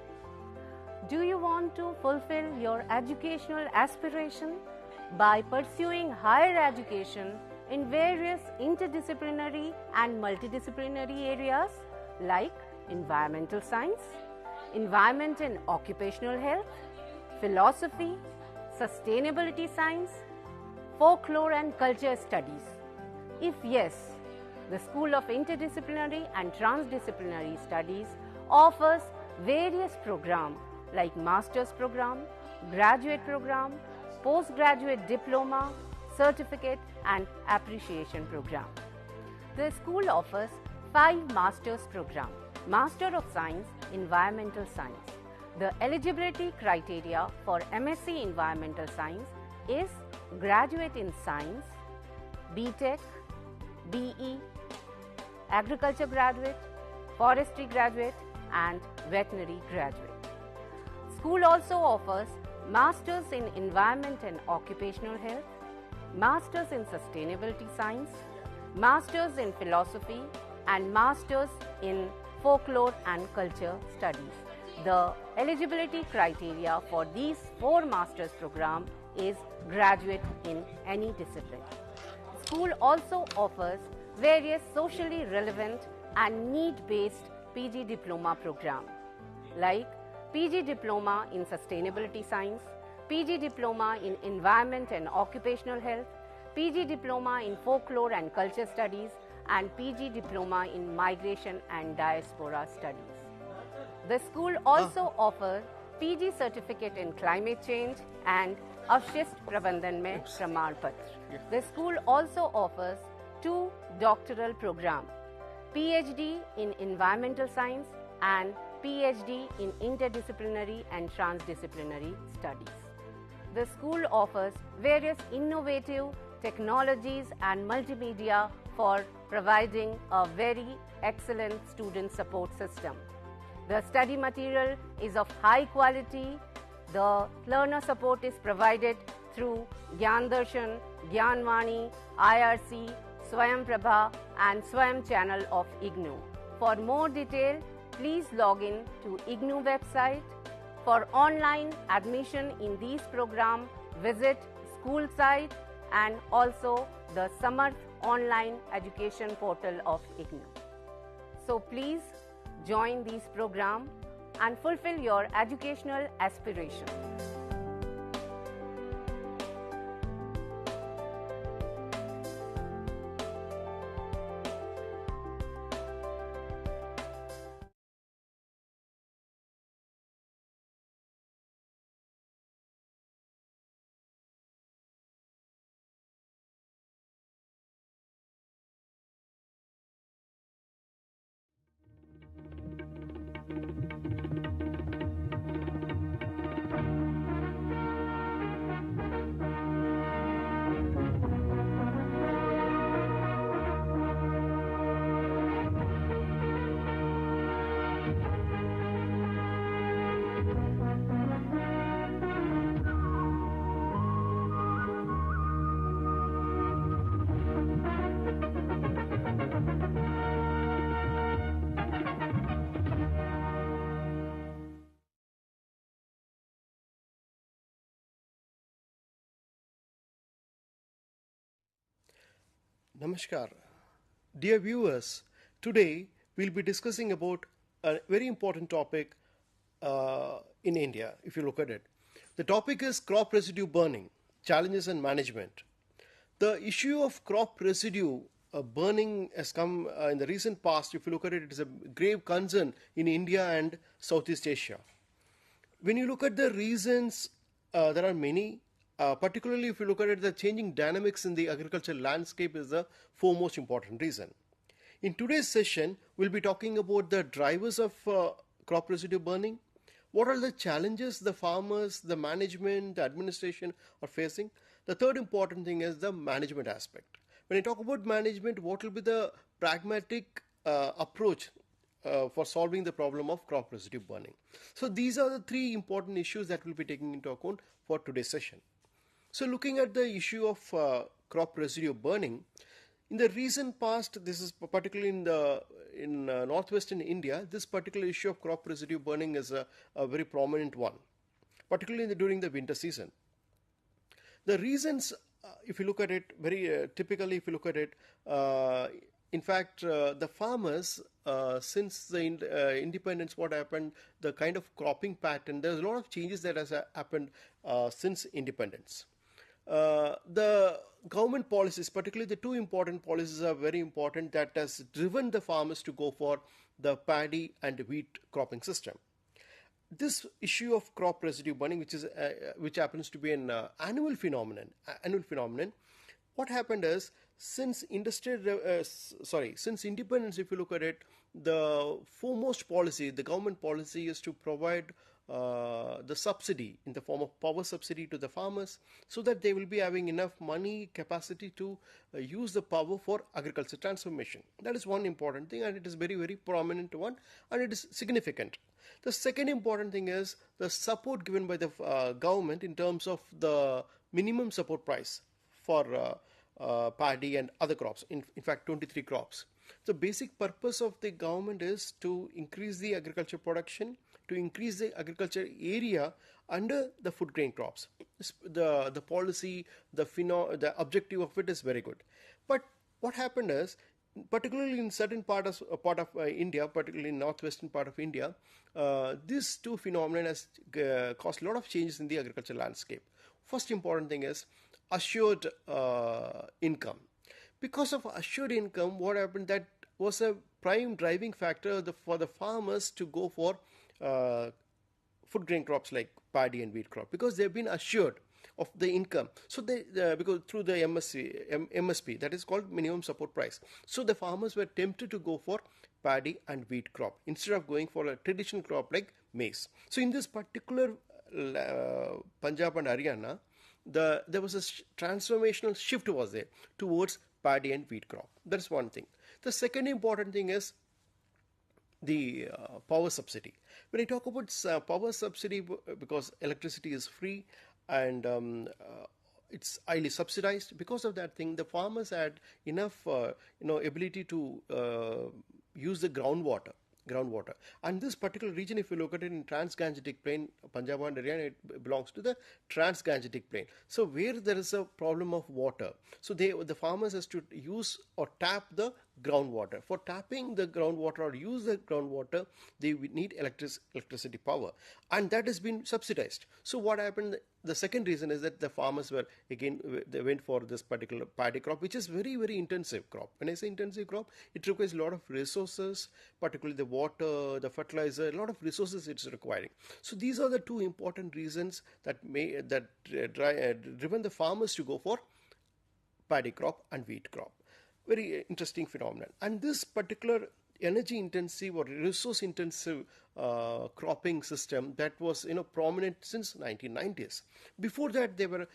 Do you want to fulfill your educational aspiration by pursuing higher education in various interdisciplinary and multidisciplinary areas like environmental science, environment and occupational health, philosophy, sustainability science, folklore and culture studies? If yes, the School of Interdisciplinary and Trans-Disciplinary Studies offers various programs like Master's Program, Graduate Program, Postgraduate Diploma, Certificate and Appreciation Program. The school offers 5 Master's Program. Master of Science, Environmental Science. The eligibility criteria for M.Sc Environmental Science is Graduate in Science, B.Tech, BE, Agriculture Graduate, Forestry Graduate and Veterinary Graduate. School also offers Masters in Environment and Occupational Health, Masters in Sustainability Science, Masters in Philosophy and Masters in Folklore and Culture Studies. The eligibility criteria for these 4 Masters program is graduate in any discipline. School also offers various socially relevant and need-based PG Diploma program like PG Diploma in Sustainability Science, PG Diploma in Environment and Occupational Health, PG Diploma in Folklore and Culture Studies and PG Diploma in Migration and Diaspora Studies. The school also offers PG Certificate in Climate Change and Avshist Prabandhan Mein Praman Patra. The school also offers 2 doctoral programs, PhD in Environmental Science and PhD in Interdisciplinary and Trans-Disciplinary Studies. The school offers various innovative technologies and multimedia for providing a very excellent student support system. The study material is of high quality. The learner support is provided through Gyan Darshan, Gyan Vani, IRC, Swayam Prabha and Swayam channel of IGNOU. For more detail, please log in to IGNOU website. For online admission in these programs, visit school site and also the Samarth online education portal of IGNOU. So please join these programs and fulfill your educational aspiration. Namaskar. Dear viewers, today we'll be discussing about a very important topic in India, if you look at it. The topic is crop residue burning, challenges and management. The issue of crop residue burning has come in the recent past. If you look at it, it is a grave concern in India and Southeast Asia. When you look at the reasons, there are many. Particularly if you look at it, the changing dynamics in the agricultural landscape is the foremost important reason. In today's session, we'll be talking about the drivers of crop residue burning. What are the challenges the farmers, the management, the administration are facing? The third important thing is the management aspect. When I talk about management, what will be the pragmatic approach for solving the problem of crop residue burning? So these are the 3 important issues that we'll be taking into account for today's session. So looking at the issue of crop residue burning, In the recent past, this is particularly in northwestern India, this particular issue of crop residue burning is a very prominent one, particularly during the winter season. The reasons, if you look at it very typically, if you look at it, in fact, the farmers, since the independence, what happened, the kind of cropping pattern, there's a lot of changes that has happened since independence. The government policies, particularly the two important policies are very important that has driven the farmers to go for the paddy and wheat cropping system. This issue of crop residue burning, which happens to be an annual phenomenon, what happened is since independence, if you look at it, the foremost policy, the government policy, is to provide the subsidy in the form of power subsidy to the farmers, so that they will be having enough money capacity to use the power for agriculture transformation. That is one important thing, and it is very, very prominent one, and it is significant. The second important thing is the support given by the government in terms of the minimum support price for paddy and other crops, in fact 23 crops. The basic purpose of the government is to increase the agriculture production, to increase the agriculture area under the food grain crops. The policy, the objective of it is very good. But what happened is, particularly in certain part of India, particularly in northwestern part of India, these two phenomena has caused a lot of changes in the agriculture landscape. First important thing is assured income. Because of assured income, what happened, that was a prime driving factor for the farmers to go for food grain crops like paddy and wheat crop, because they've been assured of the income. So because through the MSP, that is called minimum support price. So the farmers were tempted to go for paddy and wheat crop instead of going for a traditional crop like maize. So in this particular Punjab and Haryana, there was a transformational shift was there towards paddy and wheat crop. That's one thing. The second important thing is the power subsidy. When I talk about power subsidy, because electricity is free and it's highly subsidized, because of that thing, the farmers had enough ability to use the groundwater. And this particular region, if you look at it in Trans-Gangetic Plain, Punjab and Haryana, it belongs to the Trans-Gangetic Plain. So where there is a problem of water, so the farmers has to use or tap the groundwater. For tapping the groundwater or use the groundwater, they need electricity power, and that has been subsidized. So what happened? The second reason is that the farmers they went for this particular paddy crop, which is very, very intensive crop. When I say intensive crop, it requires a lot of resources, particularly the water, the fertilizer, a lot of resources it's requiring. So these are the two important reasons that driven the farmers to go for paddy crop and wheat crop. Very interesting phenomenon. And this particular energy intensive or resource intensive cropping system, that was prominent since 1990s. Before that, they were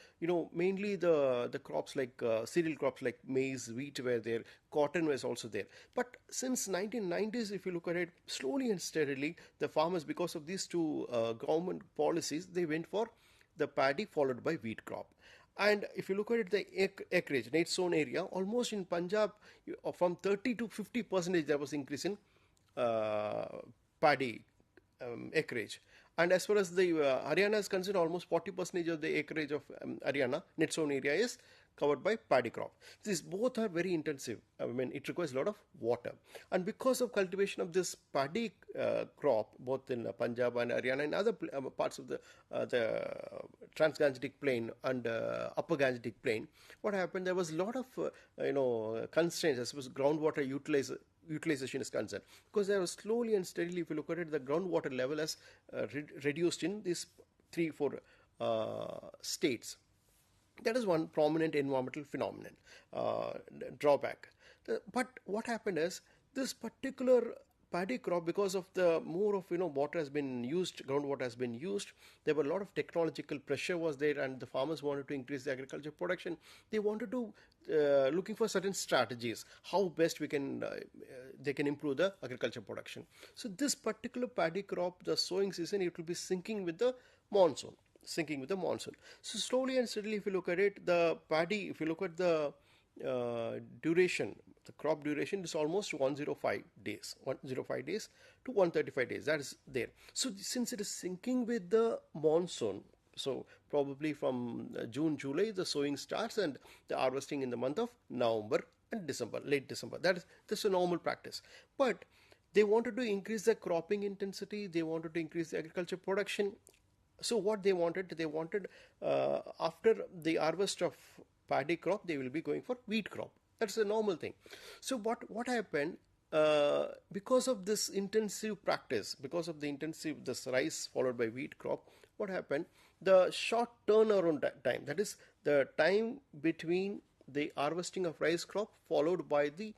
mainly the crops like cereal crops like maize, wheat were there, cotton was also there. But since 1990s, if you look at it, slowly and steadily, the farmers, because of these two government policies, they went for the paddy followed by wheat crop. And if you look at it, the acreage, net sown area, almost in Punjab, from 30 to 50% there was increase in paddy acreage. And as far as the Haryana is concerned, almost 40% of the acreage of Haryana, net sown area, is covered by paddy crop. These both are very intensive. I mean, it requires a lot of water. And because of cultivation of this paddy crop, both in Punjab and Haryana and other parts of the Trans-Gangetic Plain and Upper Gangetic Plain, what happened? There was a lot of constraints as far as groundwater utilization is concerned, because there was slowly and steadily, if you look at it, the groundwater level has reduced in these 3-4 states. That is one prominent environmental phenomenon, drawback. But what happened is, this particular paddy crop, because of the more of water has been used, groundwater has been used, there were a lot of technological pressure was there, and the farmers wanted to increase the agriculture production. They wanted to looking for certain strategies, how best they can improve the agriculture production. So this particular paddy crop, the sowing season, it will be syncing with the monsoon. So slowly and steadily, if you look at it, the paddy, if you look at the duration, the crop duration is almost 105 days, 105 days to 135 days. That is there. So since it is syncing with the monsoon, so probably from June, July, the sowing starts and the harvesting in the month of November and December, late December. That's a normal practice. But they wanted to increase the cropping intensity. They wanted to increase the agriculture production. So what they wanted after the harvest of paddy crop, they will be going for wheat crop. That's a normal thing. So what happened, because of this intensive practice, because of the intensive this rice followed by wheat crop, what happened? The short turnaround time, that is the time between the harvesting of rice crop followed by the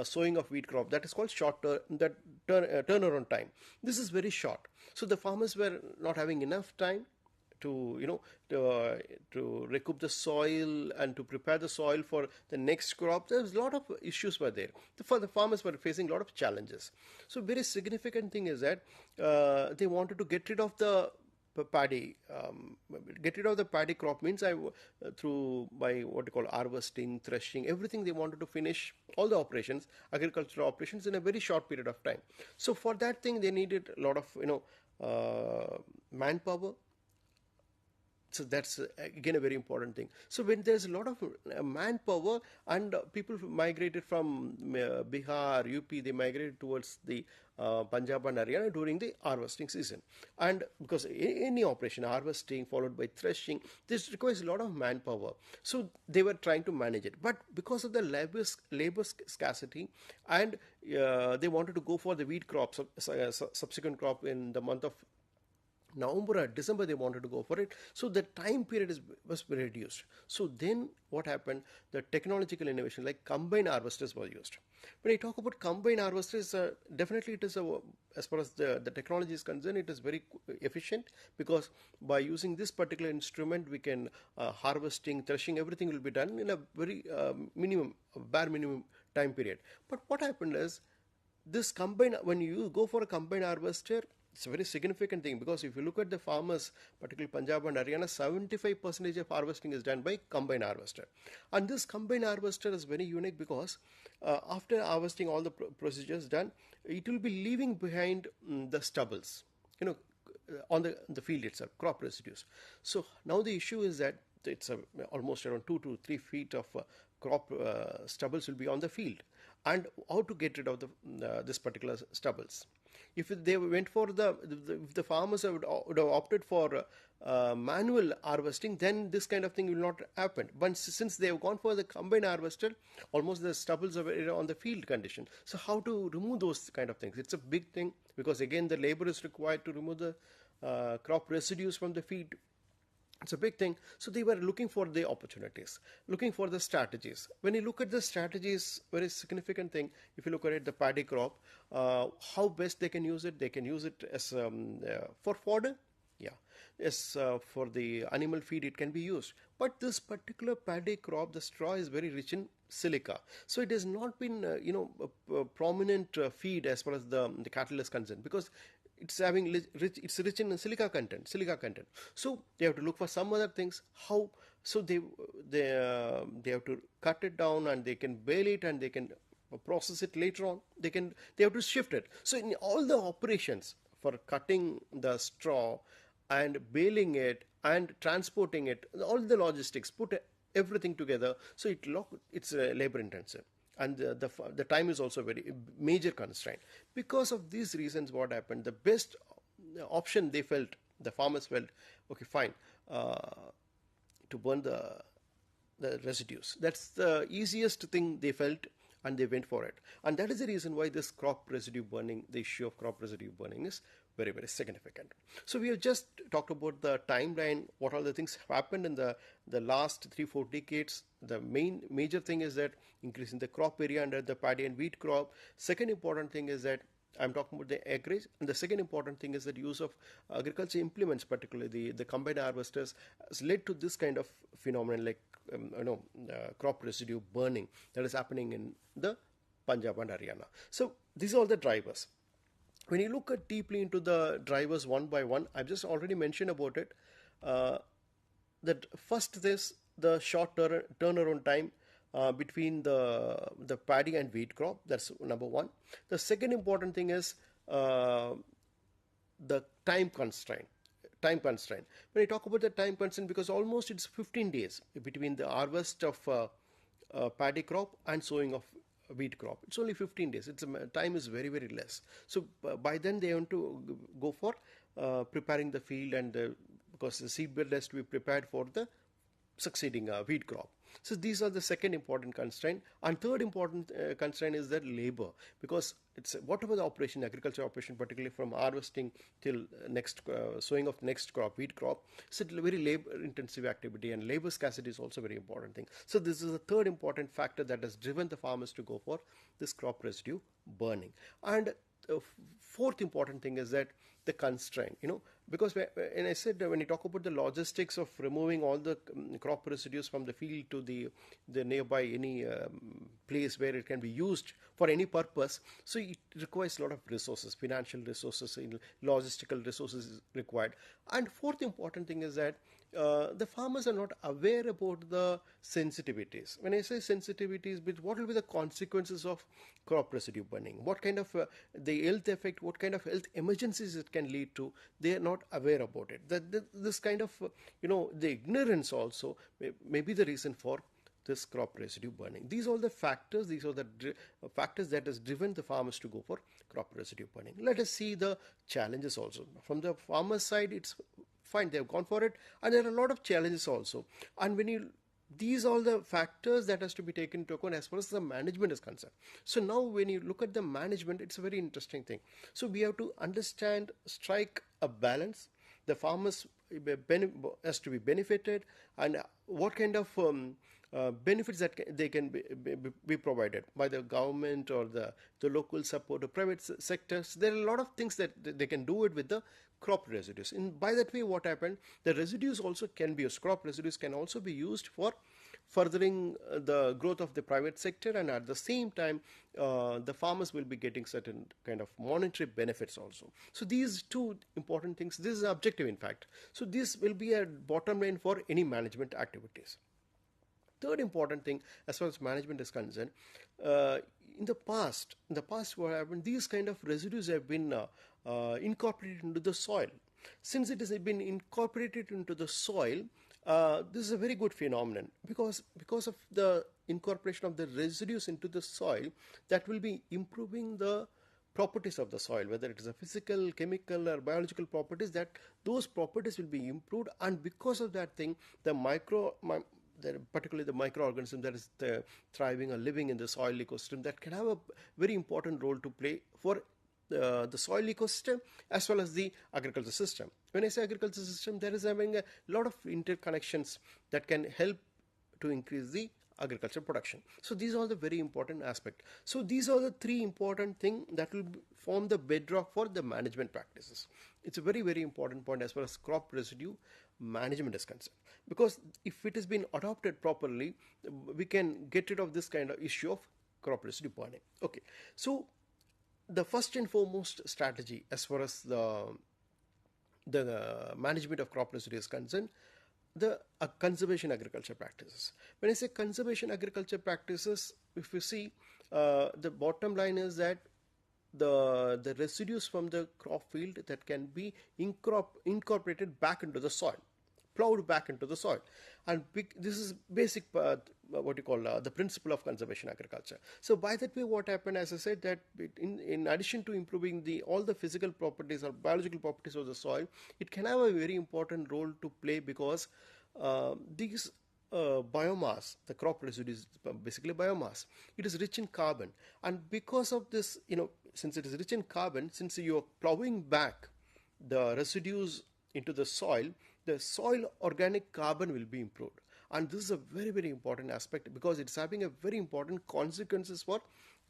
sowing of wheat crop, that is called turnaround time. This is very short. So the farmers were not having enough time to recoup the soil and to prepare the soil for the next crop. There was a lot of issues were there. The farmers were facing a lot of challenges. So very significant thing is that they wanted to get rid of the paddy. Get rid of the paddy crop means by what you call harvesting, threshing, everything. They wanted to finish all the operations, agricultural operations, in a very short period of time. So for that thing, they needed a lot of manpower. So that's again a very important thing. So when there's a lot of manpower and people migrated from Bihar, UP, they migrated towards the Punjab and Haryana during the harvesting season. And because any operation, harvesting followed by threshing, this requires a lot of manpower. So they were trying to manage it. But because of the labor scarcity, and they wanted to go for the wheat crop, subsequent crop in the month of November or December, they wanted to go for it. So the time period was reduced. So then what happened? The technological innovation like combine harvesters were used. When I talk about combine harvesters, definitely it is as far as the technology is concerned, it is very efficient, because by using this particular instrument, we can harvesting, threshing, everything will be done in a very bare minimum time period. But what happened is this when you go for a combine harvester, it's a very significant thing, because if you look at the farmers, particularly Punjab and Haryana, 75% of harvesting is done by combine harvester. And this combine harvester is very unique because after harvesting all the procedures done, it will be leaving behind the stubbles, on the field itself, crop residues. So now the issue is that it's almost around 2 to 3 feet of crop stubbles will be on the field. And how to get rid of this particular stubbles? If they went for if the farmers would have opted for manual harvesting, then this kind of thing will not happen. But since they have gone for the combine harvester, almost the stubbles are on the field condition. So how to remove those kind of things? It's a big thing, because again the labor is required to remove the crop residues from the field. It's a big thing. So they were looking for the opportunities, looking for the strategies. When you look at the strategies, very significant thing, if you look at it, the paddy crop, how best they can use it as for fodder. Yeah, yes, for the animal feed it can be used. But this particular paddy crop, the straw is very rich in silica. So it has not been, a prominent feed as far as the cattle is concerned, because it's rich in silica content. So they have to look for some other things. How? So they have to cut it down, and they can bale it, and they can process it later on. They have to shift it. So in all the operations for cutting the straw and baling it and transporting it, all the logistics, put everything together. So it's labor intensive. And the time is also very major constraint. Because of these reasons, what happened? The best option the farmers felt, okay, fine, to burn the residues. That's the easiest thing they felt, and they went for it. And that is the reason why this crop residue burning, the issue of crop residue burning, is very, very significant. So we have just talked about the timeline, what all the things have happened in the last 3-4 decades. The major thing is that increasing the crop area under the paddy and wheat crop. Second important thing is that I'm talking about the acreage, and the second important thing is that use of agriculture implements, particularly the combine harvesters, has led to this kind of phenomenon like crop residue burning that is happening in the Punjab and Haryana. So these are all the drivers. When you look deeply into the drivers one by one, I've just already mentioned about it. That first, the short turnaround time between the paddy and wheat crop. That's number one. The second important thing is the time constraint. When I talk about the time constraint, because almost it's 15 days between the harvest of paddy crop and sowing of wheat crop. It's only 15 days. Time is very, very less. So by then they want to go for preparing the field, and because the seed bed has to be prepared for the succeeding wheat crop. So these are the second important constraint. And third important constraint is that labor, because it's whatever the operation, agriculture operation, particularly from harvesting till next sowing of next crop, wheat crop, it's a very labor intensive activity, and labor scarcity is also a very important thing. So this is a third important factor that has driven the farmers to go for this crop residue burning. And fourth important thing is that the constraint, because and I said when you talk about the logistics of removing all the crop residues from the field to the nearby any place where it can be used for any purpose, so it requires a lot of resources, financial resources, logistical resources required. And fourth important thing is that the farmers are not aware about the sensitivities. When I say sensitivities, what will be the consequences of crop residue burning? What kind of the health effect, what kind of health emergencies it can lead to? They are not aware about it. This kind of, the ignorance also may be the reason for this crop residue burning. These are the factors, factors that has driven the farmers to go for crop residue burning. Let us see the challenges also. From the farmer's side, it's fine, they have gone for it, and there are a lot of challenges also. And these are the factors that has to be taken into account as far as the management is concerned. So now when you look at the management, it's a very interesting thing. So we have to understand, strike a balance. The farmers has to be benefited, and what kind of benefits that they can be provided by the government or the local support or private sectors. There are a lot of things that they can do it with the crop residues. And by that way, what happened, the residues also can be used, crop residues can also be used for furthering the growth of the private sector, and at the same time the farmers will be getting certain kind of monetary benefits also. So these two important things, this is the objective in fact. So this will be a bottom line for any management activities. Third important thing as far as management is concerned, in the past what happened, these kind of residues have been incorporated into the soil. Since it has been incorporated into the soil, this is a very good phenomenon, because of the incorporation of the residues into the soil, that will be improving the properties of the soil, whether it is a physical, chemical or biological properties, that those properties will be improved. And because of that thing, particularly the microorganism that is thriving or living in the soil ecosystem, that can have a very important role to play for the soil ecosystem as well as the agriculture system. When I say agriculture system, there is having a lot of interconnections that can help to increase the agriculture production. So these are the very important aspects. So these are the three important things that will form the bedrock for the management practices. It's a very, very important point as far as crop residue management is concerned, because if it has been adopted properly, we can get rid of this kind of issue of crop residue burning. Okay, so the first and foremost strategy as far as the management of crop residue is concerned, the conservation agriculture practices. When I say conservation agriculture practices, if you see, the bottom line is that the residues from the crop field that can be incorporated back into the soil, plowed back into the soil. And this is basic the principle of conservation agriculture. So by that way, what happened, as I said, that in addition to improving all the physical properties or biological properties of the soil, it can have a very important role to play, because these biomass, the crop residue is basically biomass. It is rich in carbon, and because of this, since it is rich in carbon, since you are plowing back the residues into the soil organic carbon will be improved. And this is a very, very important aspect, because it's having a very important consequences for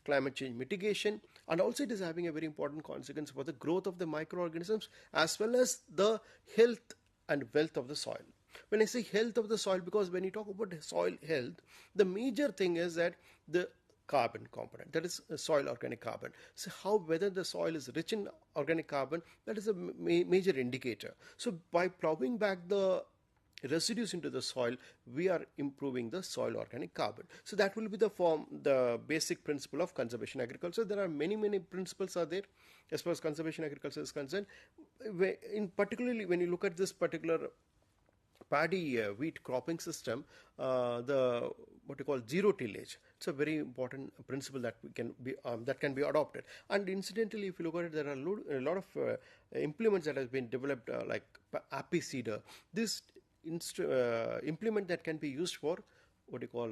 climate change mitigation, and also it is having a very important consequence for the growth of the microorganisms as well as the health and wealth of the soil. When I say health of the soil, because when you talk about soil health, the major thing is that the carbon component, that is soil organic carbon. So whether the soil is rich in organic carbon, that is a major indicator. So by plowing back the residues into the soil, we are improving the soil organic carbon. So that will be the basic principle of conservation agriculture. There are many principles are there as far as conservation agriculture is concerned. In particularly when you look at this particular paddy wheat cropping system, the what you call zero tillage. It's a very important principle that can be adopted. And incidentally, if you look at it, there are a lot of implements that has been developed like Appy seeder. This implement that can be used for what you call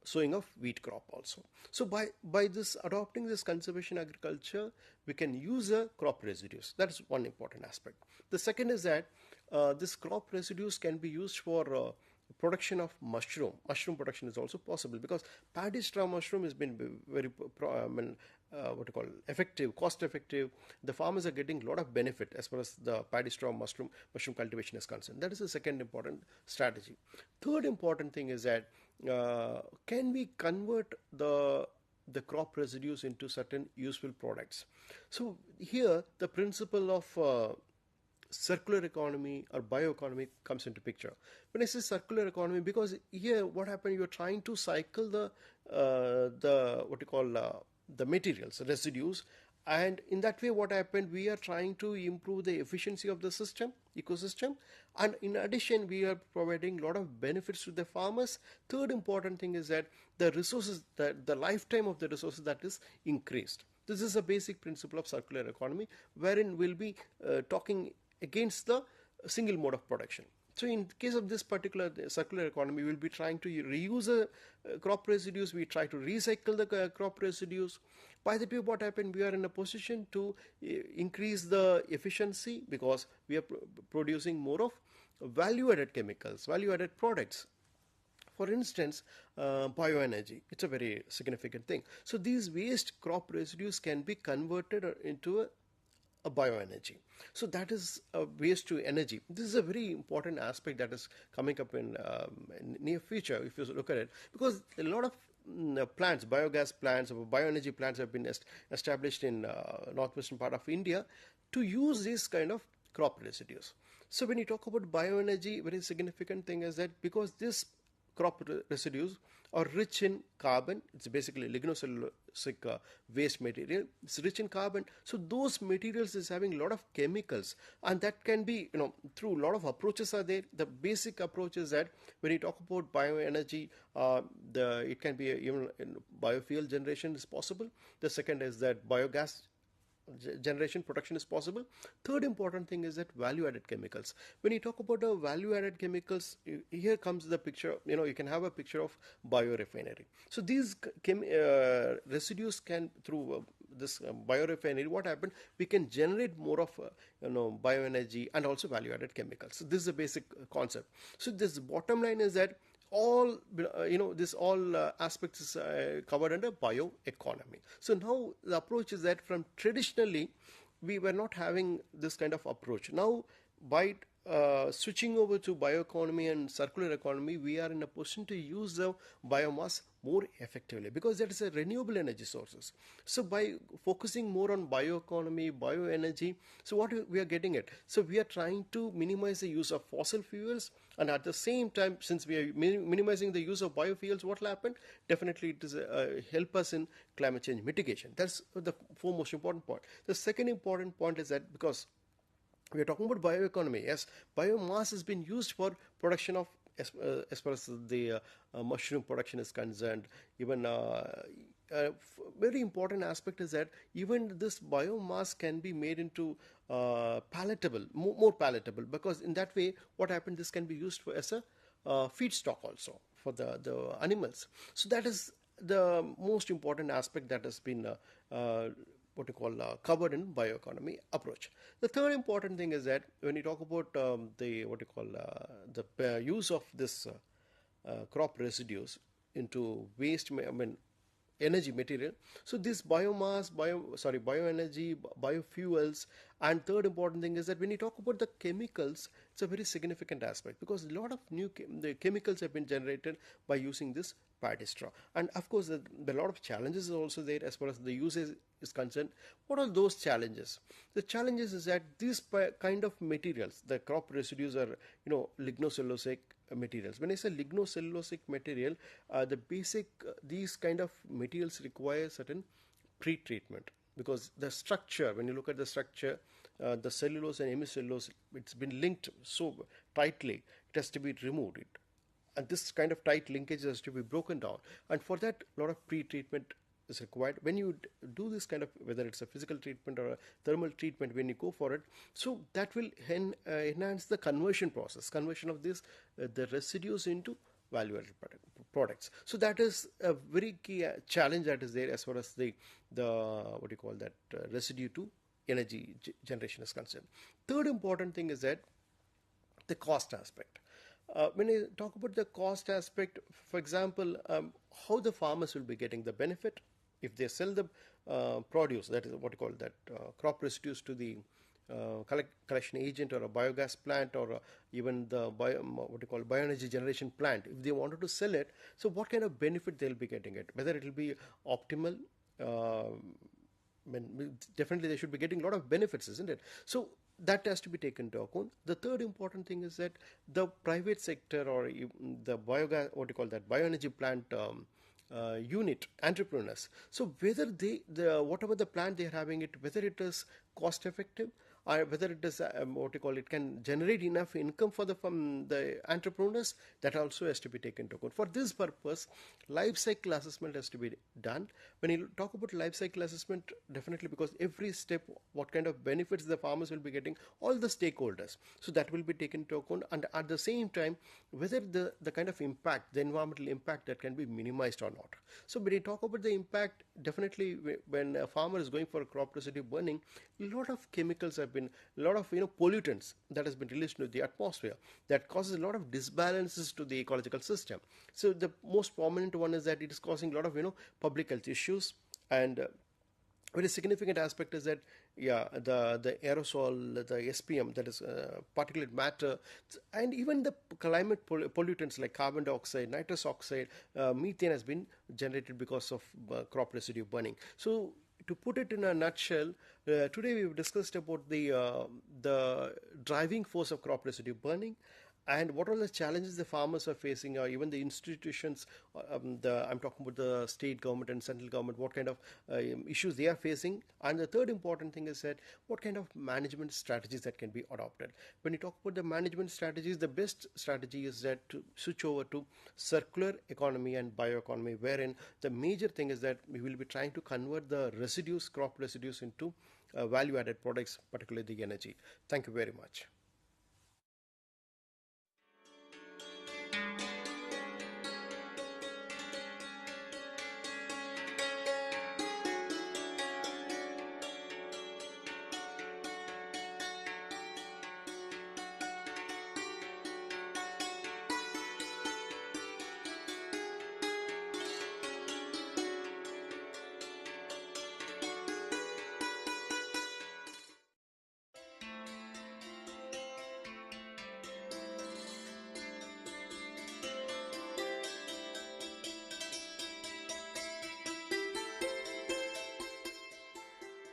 sowing of wheat crop also. So by this adopting this conservation agriculture, we can use crop residues. That is one important aspect. The second is that this crop residues can be used for production of mushroom. Mushroom production is also possible because paddy straw mushroom has been very effective, cost effective. The farmers are getting a lot of benefit as far as the paddy straw mushroom cultivation is concerned. That is the second important strategy. Third important thing is that can we convert the crop residues into certain useful products? So here the principle of circular economy or bioeconomy comes into picture. When I say circular economy, because here what happened, you're trying to cycle the materials, residues, and in that way what happened, we are trying to improve the efficiency of the ecosystem, and in addition we are providing a lot of benefits to the farmers. Third important thing is that the resources, the lifetime of the resources, that is increased. This is a basic principle of circular economy, wherein we'll be talking against the single mode of production. So in case of this particular circular economy, we'll be trying to reuse crop residues, we try to recycle the crop residues. By the way, what happened, we are in a position to increase the efficiency because we are producing more of value-added chemicals, value-added products. For instance, bioenergy, it's a very significant thing. So these waste crop residues can be converted into a bioenergy. So that is a waste to energy. This is a very important aspect that is coming up in near future if you look at it, because a lot of plants, biogas plants or bioenergy plants have been established in northwestern part of India to use this kind of crop residues. So when you talk about bioenergy, very significant thing is that because this crop residues are rich in carbon, it's basically lignocellulosic waste material, it's rich in carbon, so those materials is having a lot of chemicals, and that can be, through a lot of approaches are there. The basic approach is that when you talk about bioenergy, it can be even biofuel generation is possible. The second is that biogas generation production is possible. Third important thing is that value-added chemicals. When you talk about the value-added chemicals, here comes the picture. You can have a picture of biorefinery. So these residues can, through this biorefinery, what happened? We can generate more of bioenergy and also value-added chemicals. So this is a basic concept. So this bottom line is that all aspects is covered under bioeconomy. So now the approach is that from traditionally we were not having this kind of approach. Now by switching over to bioeconomy and circular economy, we are in a position to use the biomass more effectively because that is a renewable energy sources. So by focusing more on bioeconomy, bioenergy, so what we are getting at? So we are trying to minimize the use of fossil fuels, and at the same time, since we are minimizing the use of biofuels, what will happen? Definitely it is help us in climate change mitigation. That's the most important point. The second important point is that because we are talking about bioeconomy, yes, biomass has been used for production of, as far as the mushroom production is concerned. Even very important aspect is that even this biomass can be made into palatable, more palatable, because in that way, what happened? This can be used for as a feedstock also for the animals. So that is the most important aspect that has been covered in bioeconomy approach. The third important thing is that when you talk about the use of this crop residues into waste, energy material. So this bioenergy, biofuels, and third important thing is that when you talk about the chemicals, It's a very significant aspect because a lot of the chemicals have been generated by using this paddy straw. And of course, there are a lot of challenges also there as far as the usage is concerned. What are those challenges? The challenges is that these kind of materials, the crop residues are, lignocellulosic materials. When I say lignocellulosic material, the basic, these kind of materials require certain pre-treatment because the structure, when you look at the structure, the cellulose and hemicellulose, it's been linked so tightly, it has to be removed. And this kind of tight linkage has to be broken down. And for that, a lot of pre-treatment is required. When you do this kind of, whether it's a physical treatment or a thermal treatment, when you go for it, so that will enhance the conversion process, conversion of this, the residues into value-added products. So that is a very key challenge that is there as far as the residue to energy generation is concerned. Third important thing is that the cost aspect. When I talk about the cost aspect, for example, how the farmers will be getting the benefit if they sell the produce, that is what you call that crop residues to the collection agent or a biogas plant or even the bioenergy generation plant. If they wanted to sell it, so what kind of benefit they'll be getting it? Whether it will be optimal. Definitely they should be getting a lot of benefits, isn't it? So that has to be taken into account. The third important thing is that the private sector or the biogas, bioenergy plant unit entrepreneurs. So whether whatever the plant they are having it, whether it is cost effective or whether it is can generate enough income for the entrepreneurs, that also has to be taken into account. For this purpose, life cycle assessment has to be done. When you talk about life cycle assessment, definitely because every step, what kind of benefits the farmers will be getting, all the stakeholders, so that will be taken into account. And at the same time, whether the kind of impact, the environmental impact, that can be minimized or not. So when you talk about the impact, definitely when a farmer is going for a crop residue burning, a lot of chemicals have been, a lot of pollutants that has been released into the atmosphere that causes a lot of disbalances to the ecological system. So the most prominent one is that it is causing a lot of public health issues. And very significant aspect is that the aerosol, the SPM, that is particulate matter, and even the climate pollutants like carbon dioxide, nitrous oxide, methane has been generated because of crop residue burning. So to put it in a nutshell, today we've discussed about the driving force of crop residue burning and what are the challenges the farmers are facing, or even the institutions. I'm talking about the state government and central government, what kind of issues they are facing. And the third important thing is that what kind of management strategies that can be adopted. When you talk about the management strategies, the best strategy is that to switch over to circular economy and bioeconomy, wherein the major thing is that we will be trying to convert the residues, crop residues, into value-added products, particularly the energy. Thank you very much.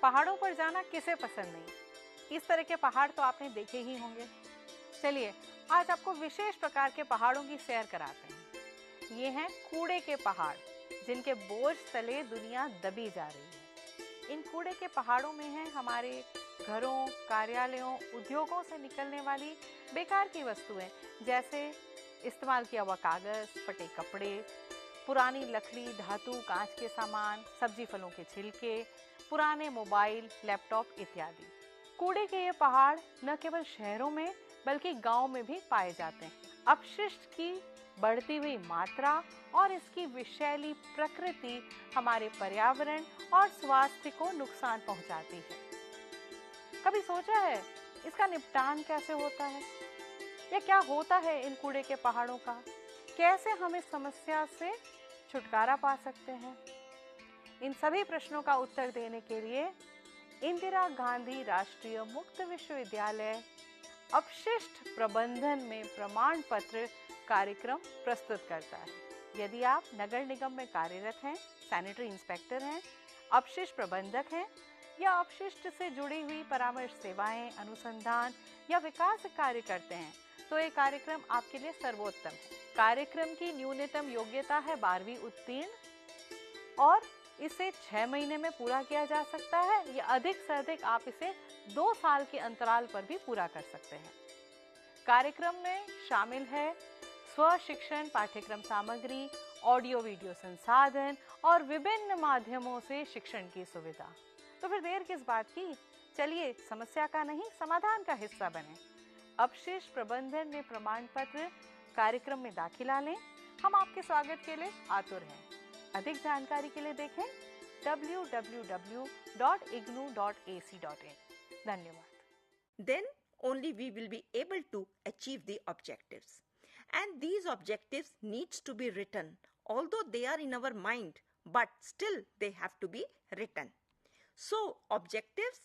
पहाड़ों पर जाना किसे पसंद नहीं। इस तरह के पहाड़ तो आपने देखे ही होंगे। चलिए आज आपको विशेष प्रकार के पहाड़ों की सैर कराते हैं। ये हैं कूड़े के पहाड़, जिनके बोझ तले दुनिया दबी जा रही है। इन कूड़े के पहाड़ों में हैं हमारे घरों, कार्यालयों, उद्योगों से निकलने वाली बेकार की वस्तुएं, जैसे इस्तेमाल किया हुआ कागज, फटे कपड़े, पुरानी लकड़ी, धातु, कांच के सामान, सब्जी फलों के छिलके, पुराने मोबाइल, लैपटॉप इत्यादि। कूड़े के ये पहाड़ न केवल शहरों में बल्कि गांव में भी पाए जाते हैं। अपशिष्ट की बढ़ती हुई मात्रा और इसकी विषैली प्रकृति हमारे पर्यावरण और स्वास्थ्य को नुकसान पहुंचाती है। कभी सोचा है इसका निपटान कैसे होता है, या क्या होता है इन कूड़े के पहाड़ों का? कैसे हम इस समस्या से छुटकारा पा सकते हैं? इन सभी प्रश्नों का उत्तर देने के लिए इंदिरा गांधी राष्ट्रीय मुक्त विश्वविद्यालय अपशिष्ट प्रबंधन में प्रमाण पत्र कार्यक्रम प्रस्तुत करता है। यदि आप नगर निगम में कार्यरत हैं, सैनिटरी इंस्पेक्टर हैं, अपशिष्ट प्रबंधक हैं या अपशिष्ट से जुड़ी हुई परामर्श सेवाएं, अनुसंधान या विकास कार्य करते हैं, तो ये कार्यक्रम आपके लिए सर्वोत्तम है। कार्यक्रम की न्यूनतम योग्यता है 12वीं उत्तीर्ण और इसे 6 महीने में पूरा किया जा सकता है या अधिक से अधिक आप इसे 2 साल के अंतराल पर भी पूरा कर सकते हैं। कार्यक्रम में शामिल है स्व शिक्षण पाठ्यक्रम सामग्री, ऑडियो वीडियो संसाधन और विभिन्न माध्यमों से शिक्षण की सुविधा। तो फिर देर किस बात की, चलिए समस्या का नहीं समाधान का हिस्सा बने। अपशिष्ट प्रबंधन में प्रमाण पत्र कार्यक्रम में दाखिला लें। हम आपके स्वागत के लिए आतुर हैं। अधिक जानकारी के लिए देखें www.ignou.ac.in। धन्यवाद। Then only we will be able to achieve the objectives. And these objectives needs to be written, although they are in our mind, but still they have to be written. So objectives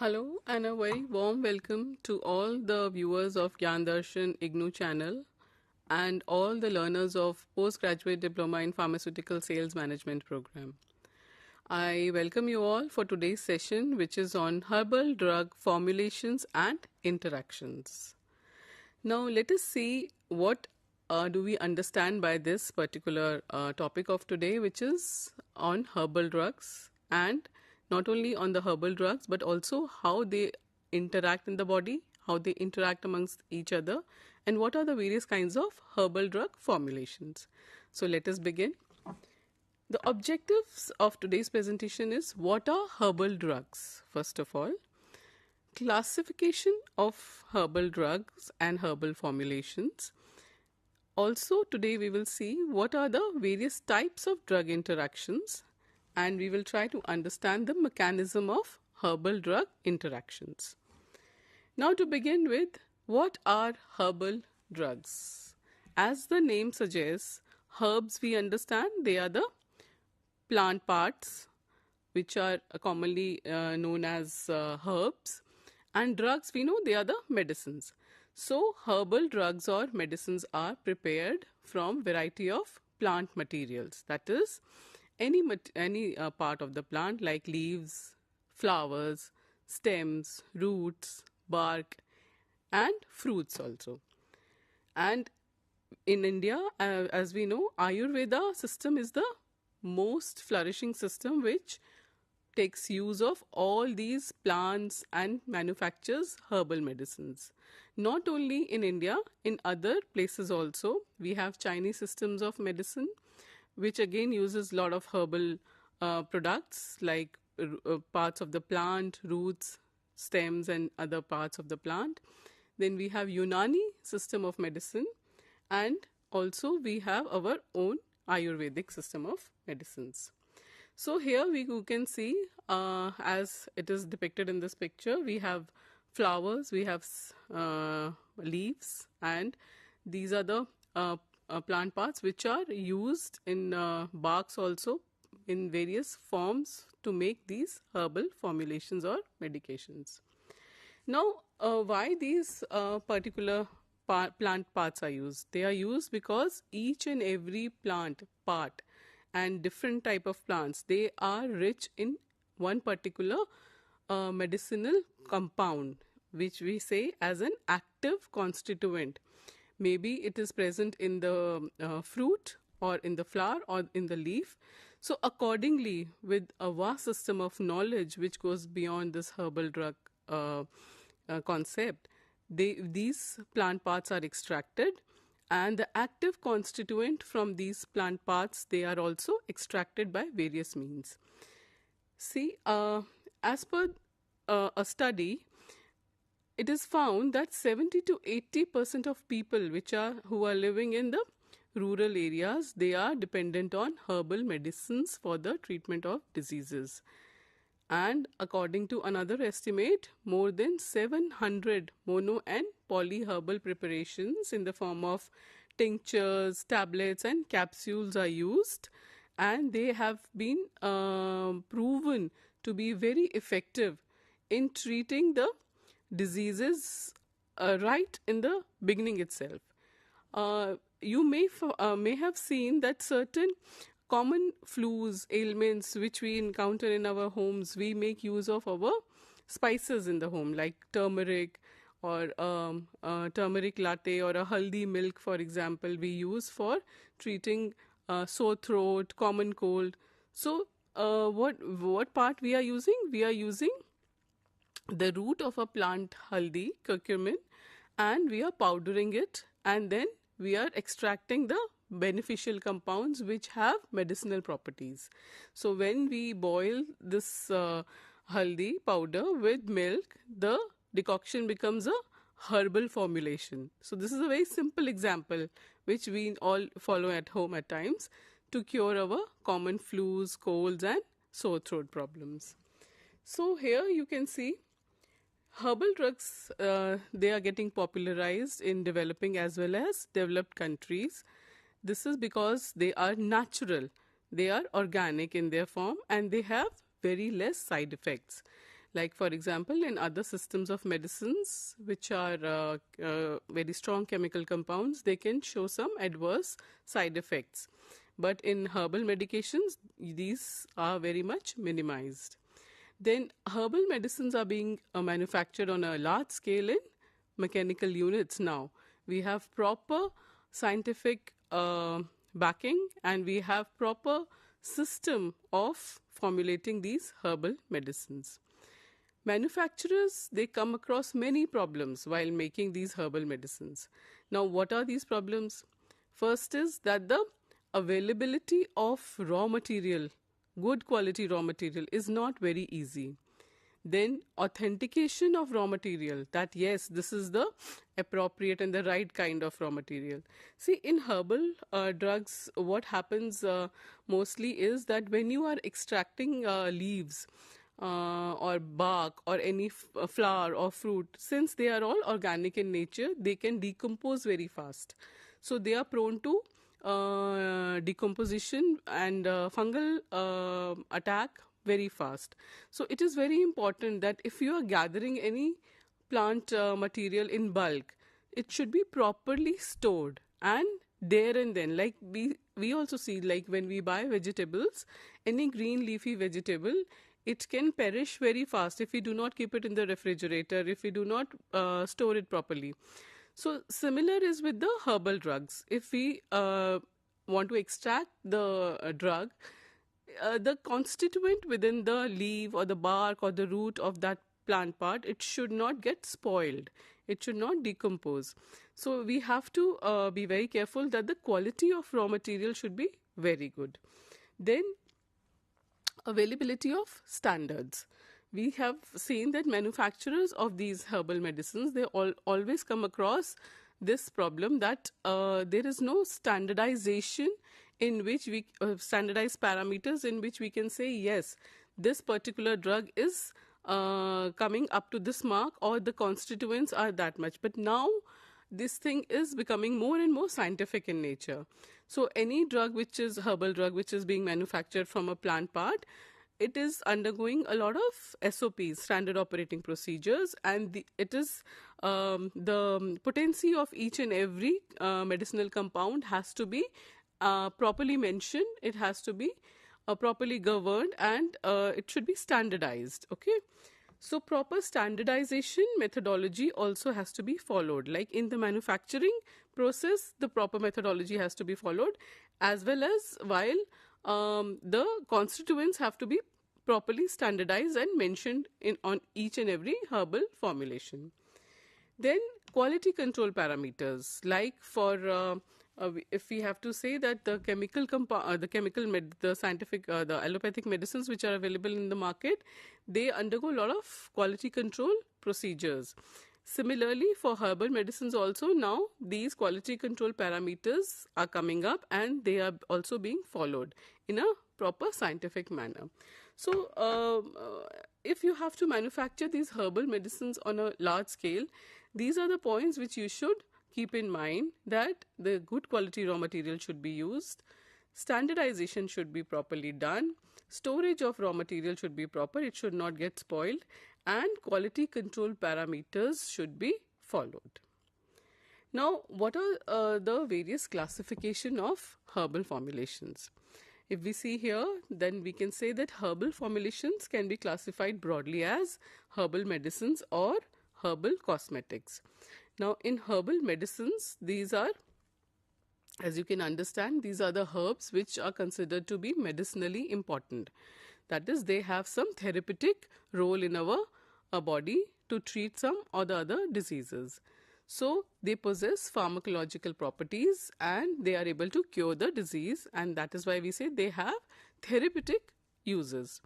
Hello and a very warm welcome to all the viewers of Gyan Darshan IGNOU channel and all the learners of Postgraduate Diploma in Pharmaceutical Sales Management program. I welcome you all for today's session, which is on herbal drug formulations and interactions. Now let us see what do we understand by this particular topic of today, which is on herbal drugs, and not only on the herbal drugs but also how they interact in the body, how they interact amongst each other, and what are the various kinds of herbal drug formulations. So let us begin. The objectives of today's presentation is what are herbal drugs? First of all, classification of herbal drugs and herbal formulations. Also today we will see what are the various types of drug interactions, and we will try to understand the mechanism of herbal drug interactions. Now to begin with, what are herbal drugs? As the name suggests, herbs we understand they are the plant parts which are commonly known as herbs, and drugs we know they are the medicines. So herbal drugs or medicines are prepared from variety of plant materials, that is any part of the plant like leaves, flowers, stems, roots, bark and fruits also. And in India, as we know, Ayurveda system is the most flourishing system which takes use of all these plants and manufactures herbal medicines. Not only in India, in other places also, we have Chinese systems of medicine, which again uses a lot of herbal products like parts of the plant, roots, stems and other parts of the plant. Then we have Unani system of medicine, and also we have our own Ayurvedic system of medicines. So here you can see as it is depicted in this picture, we have flowers, we have leaves, and these are the plant parts which are used in barks also in various forms to make these herbal formulations or medications. Now why these particular plant parts are used? They are used because each and every plant part and different type of plants, they are rich in one particular medicinal compound, which we say as an active constituent. Maybe it is present in the fruit or in the flower or in the leaf. So accordingly, with a vast system of knowledge which goes beyond this herbal drug concept, these plant parts are extracted, and the active constituent from these plant parts, they are also extracted by various means. See, as per a study, it is found that 70 to 80% of people who are living in the rural areas, they are dependent on herbal medicines for the treatment of diseases. And according to another estimate, more than 700 mono and polyherbal preparations in the form of tinctures, tablets and capsules are used, and they have been proven to be very effective in treating the diseases right in the beginning itself. You may have seen that certain common flus, ailments which we encounter in our homes, we make use of our spices in the home, like turmeric or turmeric latte or a haldi milk, for example, we use for treating sore throat, common cold. So what part we are using? We are using the root of a plant haldi, curcumin, and we are powdering it, and then we are extracting the beneficial compounds which have medicinal properties. So when we boil this haldi powder with milk, the decoction becomes a herbal formulation. So this is a very simple example which we all follow at home at times to cure our common flus, colds and sore throat problems. So here you can see herbal drugs, they are getting popularized in developing as well as developed countries. This is because they are natural, they are organic in their form, and they have very less side effects. Like for example, in other systems of medicines, which are very strong chemical compounds, they can show some adverse side effects. But in herbal medications, these are very much minimized. Then herbal medicines are being manufactured on a large scale in mechanical units now. We have proper scientific backing, and we have proper system of formulating these herbal medicines. Manufacturers, they come across many problems while making these herbal medicines. Now, what are these problems? First is that the availability of raw material, good quality raw material, is not very easy. Then authentication of raw material, that yes, this is the appropriate and the right kind of raw material. See, in herbal drugs, what happens mostly is that when you are extracting leaves or bark or any flower or fruit, since they are all organic in nature, they can decompose very fast. So they are prone to decomposition and fungal attack very fast. So it is very important that if you are gathering any plant material in bulk, it should be properly stored, and there and then, like we also see, like when we buy vegetables, any green leafy vegetable, it can perish very fast if we do not keep it in the refrigerator, if we do not store it properly. So similar is with the herbal drugs. If we want to extract the drug, the constituent within the leaf or the bark or the root of that plant part, it should not get spoiled. It should not decompose. So we have to be very careful that the quality of raw material should be very good. Then availability of standards. We have seen that manufacturers of these herbal medicines, they always come across this problem that there is no standardization in which we standardized parameters in which we can say, yes, this particular drug is coming up to this mark, or the constituents are that much. But now this thing is becoming more and more scientific in nature. So any drug which is herbal drug which is being manufactured from a plant part, it is undergoing a lot of SOPs, standard operating procedures, and it is the potency of each and every medicinal compound has to be properly mentioned, it has to be properly governed, and it should be standardized. Okay. So proper standardization methodology also has to be followed. Like in the manufacturing process, the proper methodology has to be followed, as well as while the constituents have to be properly standardized and mentioned on each and every herbal formulation. Then quality control parameters, like for if we have to say that the the allopathic medicines which are available in the market, they undergo a lot of quality control procedures. Similarly, for herbal medicines also, now these quality control parameters are coming up, and they are also being followed in a proper scientific manner. So if you have to manufacture these herbal medicines on a large scale, these are the points which you should keep in mind, that the good quality raw material should be used, standardization should be properly done, storage of raw material should be proper, it should not get spoiled, and quality control parameters should be followed. Now, what are the various classification of herbal formulations? If we see here, then we can say that herbal formulations can be classified broadly as herbal medicines or herbal cosmetics. Now, in herbal medicines, these are, as you can understand, these are the herbs which are considered to be medicinally important. That is, they have some therapeutic role in our body to treat some or the other diseases. So, they possess pharmacological properties and they are able to cure the disease, and that is why we say they have therapeutic uses.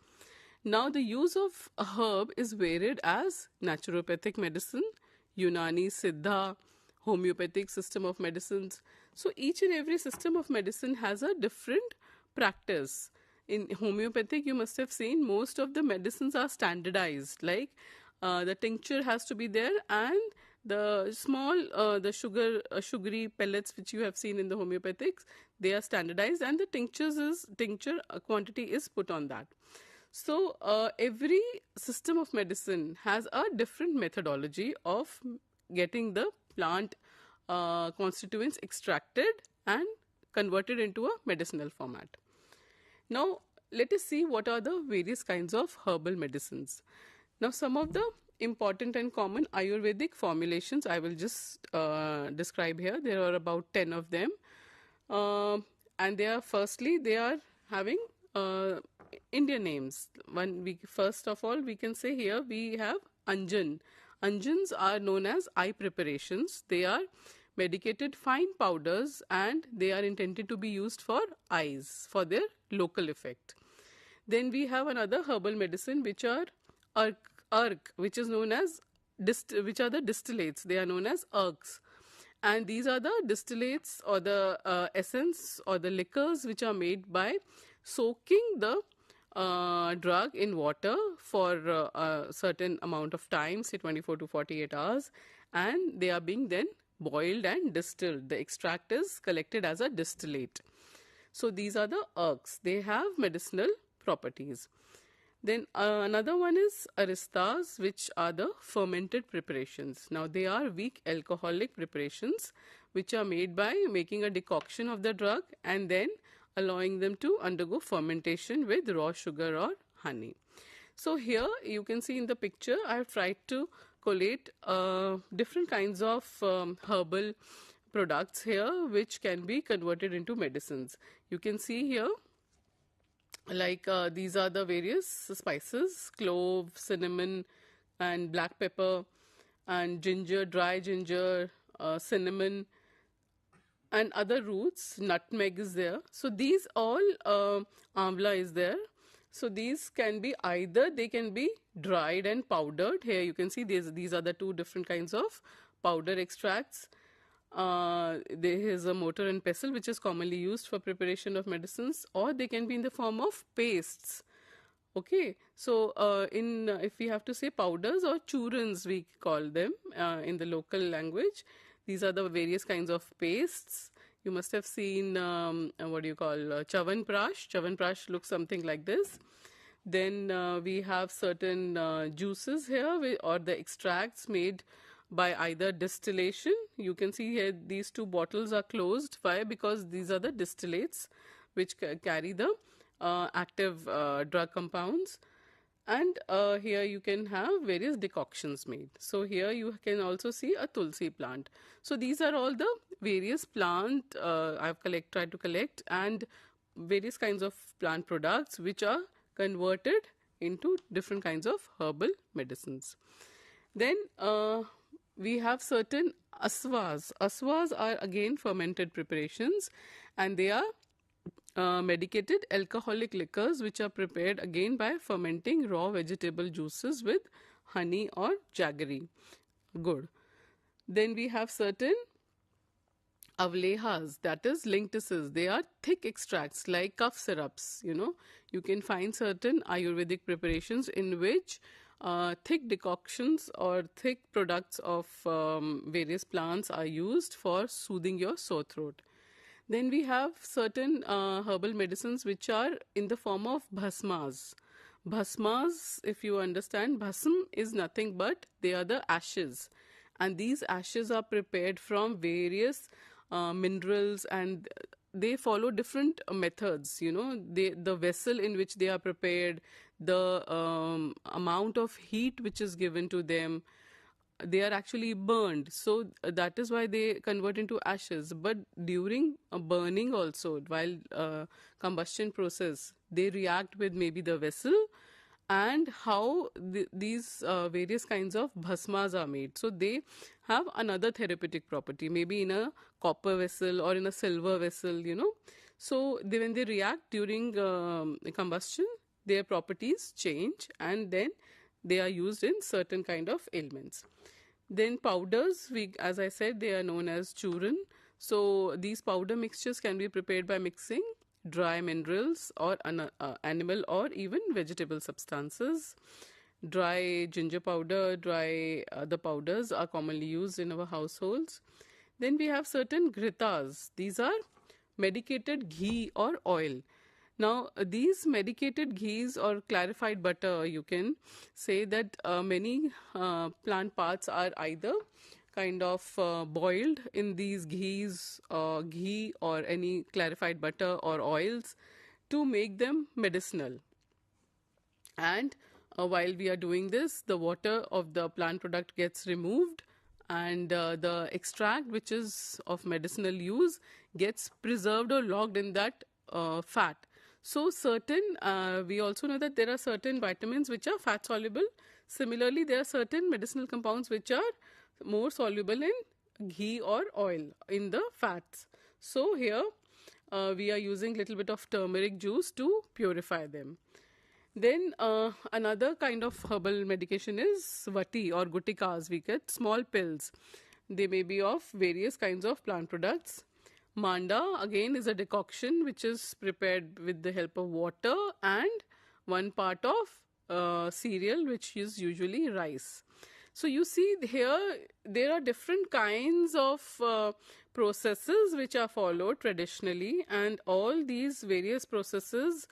Now, the use of a herb is varied as naturopathic medicine, Unani, Siddha, homeopathic system of medicines. So each and every system of medicine has a different practice. In homeopathic, you must have seen most of the medicines are standardized, like the tincture has to be there, and the small the sugary pellets which you have seen in the homeopathics, they are standardized, and the tincture quantity is put on that. So every system of medicine has a different methodology of getting the plant constituents extracted and converted into a medicinal format. Now, let us see what are the various kinds of herbal medicines. Now, some of the important and common Ayurvedic formulations I will just describe here. There are about 10 of them. And they are having Indian names. First of all, we can say here we have Anjan. Anjans are known as eye preparations. They are medicated fine powders, and they are intended to be used for eyes for their local effect. Then we have another herbal medicine which are ark, which is known as which are the distillates. They are known as arks, and these are the distillates or the essence or the liquors which are made by soaking the drug in water for a certain amount of time, say 24 to 48 hours, and they are being then boiled and distilled. The extract is collected as a distillate. So these are the arks. They have medicinal properties. Then another one is aristas, which are the fermented preparations. Now they are weak alcoholic preparations which are made by making a decoction of the drug and then allowing them to undergo fermentation with raw sugar or honey. So here you can see in the picture I have tried to collate different kinds of herbal products here which can be converted into medicines. You can see here like these are the various spices: clove, cinnamon and black pepper, and ginger, dry ginger, cinnamon and other roots. Nutmeg is there. So these all amla is there. So these can be either they can be dried and powdered. Here you can see these are the two different kinds of powder extracts. There is a mortar and pestle which is commonly used for preparation of medicines, or they can be in the form of pastes. Okay, so if we have to say powders or churans, we call them in the local language. These are the various kinds of pastes. You must have seen Chavanprash. Chavanprash looks something like this. Then we have certain juices here or the extracts made by either distillation. You can see here these two bottles are closed. Why? Because these are the distillates which carry the active drug compounds. And here you can have various decoctions made. So here you can also see a tulsi plant. So these are all the various plant I've tried to collect, and various kinds of plant products which are converted into different kinds of herbal medicines. Then we have certain aswas. Aswas are again fermented preparations, and they are medicated alcoholic liquors which are prepared again by fermenting raw vegetable juices with honey or jaggery. Good. Then we have certain avlehas, that is linctuses. They are thick extracts like cough syrups. You can find certain Ayurvedic preparations in which thick decoctions or thick products of various plants are used for soothing your sore throat. Then we have certain herbal medicines which are in the form of bhasmas. Bhasmas, if you understand, bhasm is nothing but they are the ashes. And these ashes are prepared from various minerals, and they follow different methods. The vessel in which they are prepared, the amount of heat which is given to them, they are actually burned. So that is why they convert into ashes. But during burning also, while combustion process, they react with maybe the vessel and how these various kinds of bhasmas are made. So they have another therapeutic property, maybe in a copper vessel or in a silver vessel, So when they react during combustion, their properties change, and then they are used in certain kind of ailments. Then powders, as I said, they are known as churn. So these powder mixtures can be prepared by mixing dry minerals or animal or even vegetable substances. Dry ginger powder, dry other powders are commonly used in our households. Then we have certain ghritas. These are medicated ghee or oil. Now, these medicated ghees or clarified butter, you can say that many plant parts are either kind of boiled in these ghees, ghee or any clarified butter or oils to make them medicinal. And while we are doing this, the water of the plant product gets removed, and the extract, which is of medicinal use, gets preserved or locked in that fat. So we also know that there are certain vitamins which are fat soluble. Similarly, there are certain medicinal compounds which are more soluble in ghee or oil in the fats. So here we are using little bit of turmeric juice to purify them. Then another kind of herbal medication is vati or gutikas. We get small pills. They may be of various kinds of plant products. Manda again is a decoction which is prepared with the help of water and one part of cereal, which is usually rice. So you see here there are different kinds of processes which are followed traditionally, and all these various processes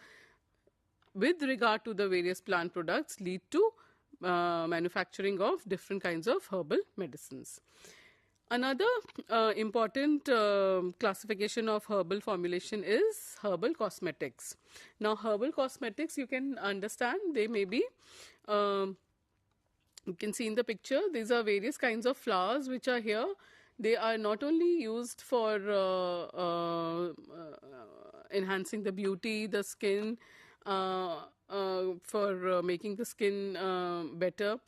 with regard to the various plant products lead to manufacturing of different kinds of herbal medicines. Another important classification of herbal formulation is herbal cosmetics. Now, herbal cosmetics, you can understand, they may be, you can see in the picture, these are various kinds of flowers which are here. They are not only used for enhancing the beauty, the skin, for making the skin better,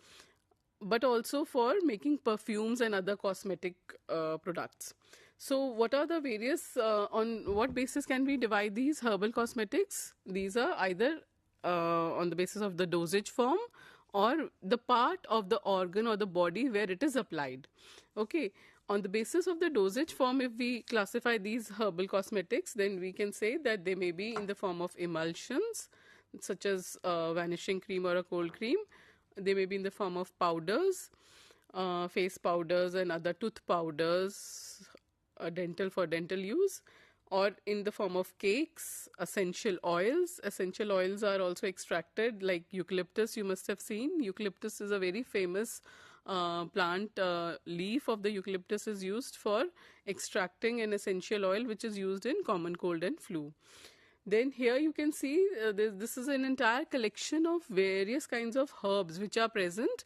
but also for making perfumes and other cosmetic products. So what are the various, on what basis can we divide these herbal cosmetics? These are either on the basis of the dosage form or the part of the organ or the body where it is applied. Okay. On the basis of the dosage form, if we classify these herbal cosmetics, then we can say that they may be in the form of emulsions, such as vanishing cream or a cold cream. They may be in the form of powders, face powders and other tooth powders, for dental use, or in the form of cakes, essential oils. Essential oils are also extracted, like eucalyptus, you must have seen. Eucalyptus is a very famous plant leaf of the eucalyptus is used for extracting an essential oil which is used in common cold and flu. Then here you can see this is an entire collection of various kinds of herbs which are present,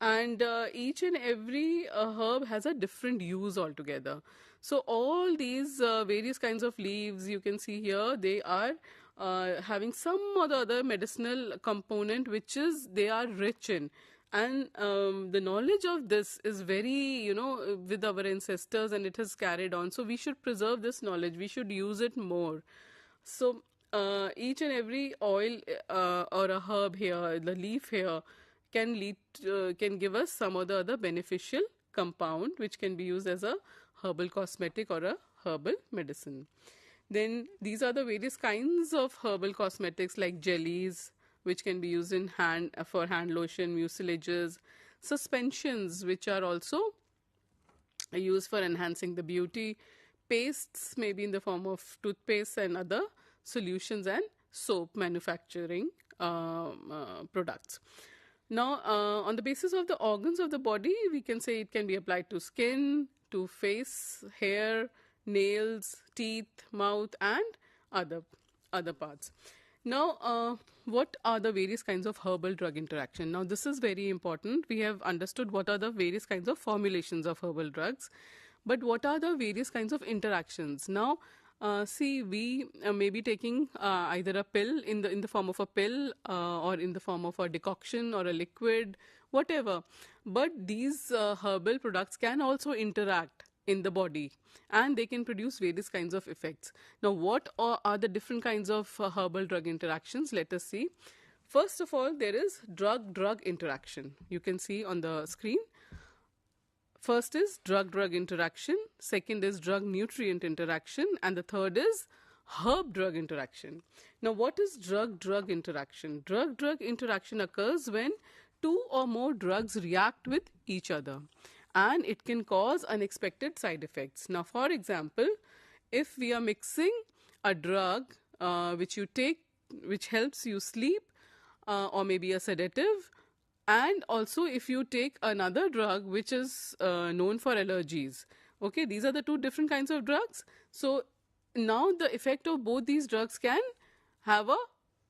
and each and every herb has a different use altogether. So all these various kinds of leaves you can see here, they are having some or the other medicinal component which is they are rich in. And the knowledge of this is very, with our ancestors, and it has carried on. So we should preserve this knowledge. We should use it more. So each and every oil or a herb here, the leaf here, can give us some or the other beneficial compound which can be used as a herbal cosmetic or a herbal medicine. Then these are the various kinds of herbal cosmetics like jellies, which can be used in for hand lotion, mucilages, suspensions, which are also used for enhancing the beauty, pastes maybe in the form of toothpaste and other solutions, and soap manufacturing products. Now, on the basis of the organs of the body, we can say it can be applied to skin, to face, hair, nails, teeth, mouth, and other parts. Now, what are the various kinds of herbal drug interaction? Now, this is very important. We have understood what are the various kinds of formulations of herbal drugs, but what are the various kinds of interactions? Now, see, we may be taking either a pill in the form of a pill or in the form of a decoction or a liquid, whatever. But these herbal products can also interact in the body, and they can produce various kinds of effects. Now, what are the different kinds of herbal drug interactions? Let us see. First of all, there is drug-drug interaction. You can see on the screen. First is drug-drug interaction, second is drug-nutrient interaction, and the third is herb-drug interaction. Now, what is drug-drug interaction? Drug-drug interaction occurs when two or more drugs react with each other, and it can cause unexpected side effects. Now, for example, if we are mixing a drug which you take, which helps you sleep, or maybe a sedative, and also if you take another drug which is known for allergies. Okay, these are the two different kinds of drugs. So now the effect of both these drugs can have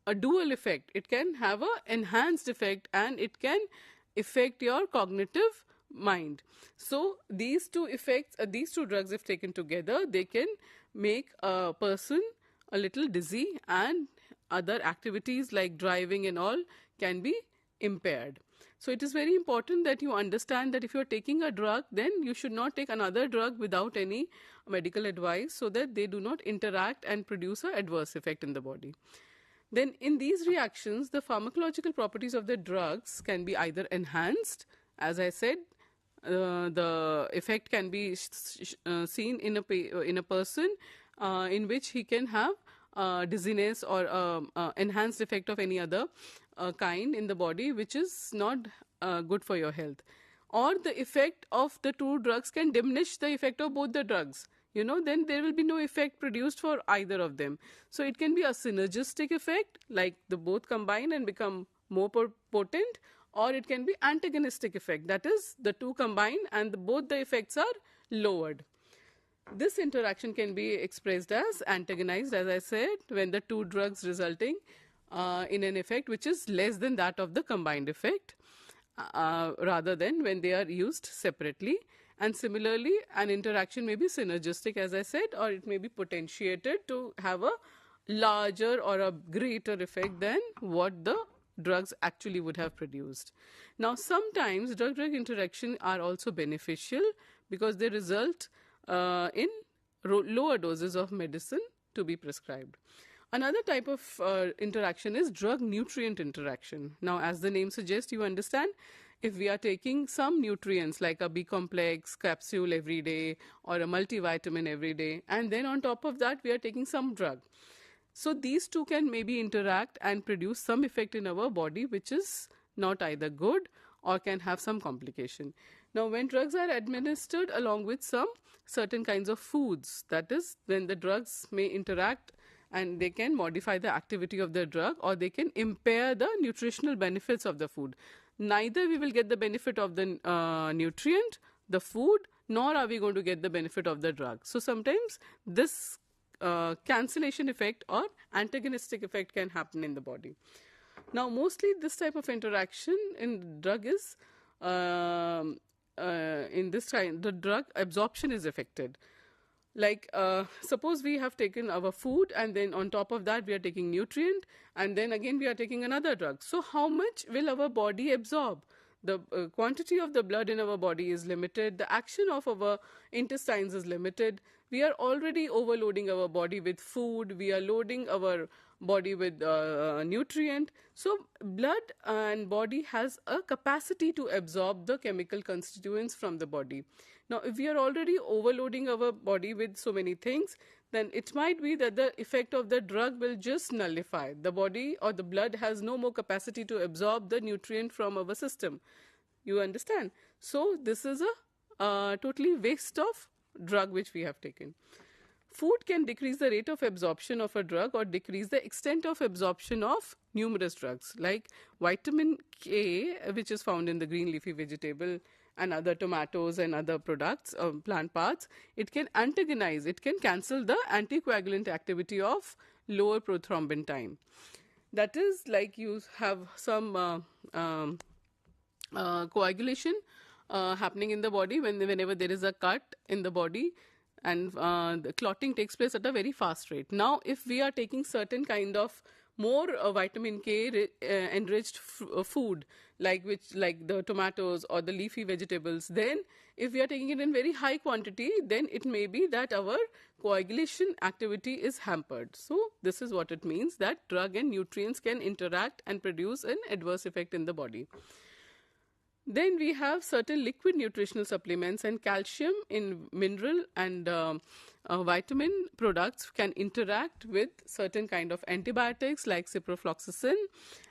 a dual effect. It can have an enhanced effect, and it can affect your cognitive mind. So these two effects, these two drugs, if taken together, they can make a person a little dizzy, and other activities like driving and all can be impaired. So it is very important that you understand that if you are taking a drug, then you should not take another drug without any medical advice, so that they do not interact and produce an adverse effect in the body. Then in these reactions, the pharmacological properties of the drugs can be either enhanced. As I said, the effect can be seen in a person in which he can have dizziness or enhanced effect of any other kind in the body, which is not good for your health. Or the effect of the two drugs can diminish the effect of both the drugs. Then there will be no effect produced for either of them. So it can be a synergistic effect, like the both combine and become more potent, or it can be antagonistic effect, that is, the two combine and both the effects are lowered. This interaction can be expressed as antagonized, as I said, when the two drugs resulting in an effect which is less than that of the combined effect, rather than when they are used separately. And similarly, an interaction may be synergistic, as I said, or it may be potentiated to have a larger or a greater effect than what the drugs actually would have produced. Now, sometimes drug-drug interaction are also beneficial because they result in lower doses of medicine to be prescribed. Another type of interaction is drug-nutrient interaction. Now, as the name suggests, you understand, if we are taking some nutrients like a B-complex capsule every day or a multivitamin every day, and then on top of that we are taking some drug. So these two can maybe interact and produce some effect in our body which is not either good or can have some complication. Now, when drugs are administered along with some certain kinds of foods, that is, when the drugs may interact and they can modify the activity of the drug, or they can impair the nutritional benefits of the food. neither we will get the benefit of the nutrient, the food, nor are we going to get the benefit of the drug. So sometimes this cancellation effect or antagonistic effect can happen in the body. Now, mostly this type of interaction in drug is, in this time, the drug absorption is affected. Like, suppose we have taken our food and then on top of that we are taking nutrient and then again we are taking another drug. So how much will our body absorb? The quantity of the blood in our body is limited. The action of our intestines is limited. We are already overloading our body with food. We are loading our body with nutrient. So blood and body has a capacity to absorb the chemical constituents from the body. Now, if we are already overloading our body with so many things, then it might be that the effect of the drug will just nullify. The body or the blood has no more capacity to absorb the nutrient from our system. You understand? So this is a totally waste of drug which we have taken. Food can decrease the rate of absorption of a drug or decrease the extent of absorption of numerous drugs like vitamin K, which is found in the green leafy vegetable and other tomatoes and other products, plant parts. It can antagonize, it can cancel the anticoagulant activity of lower prothrombin time. That is like you have some coagulation happening in the body whenever there is a cut in the body, and the clotting takes place at a very fast rate. Now, if we are taking certain kind of more vitamin K enriched food, like the tomatoes or the leafy vegetables, then if we are taking it in very high quantity, then it may be that our coagulation activity is hampered. So this is what it means, that drug and nutrients can interact and produce an adverse effect in the body. Then we have certain liquid nutritional supplements, and calcium in mineral and vitamin products can interact with certain kind of antibiotics like ciprofloxacin,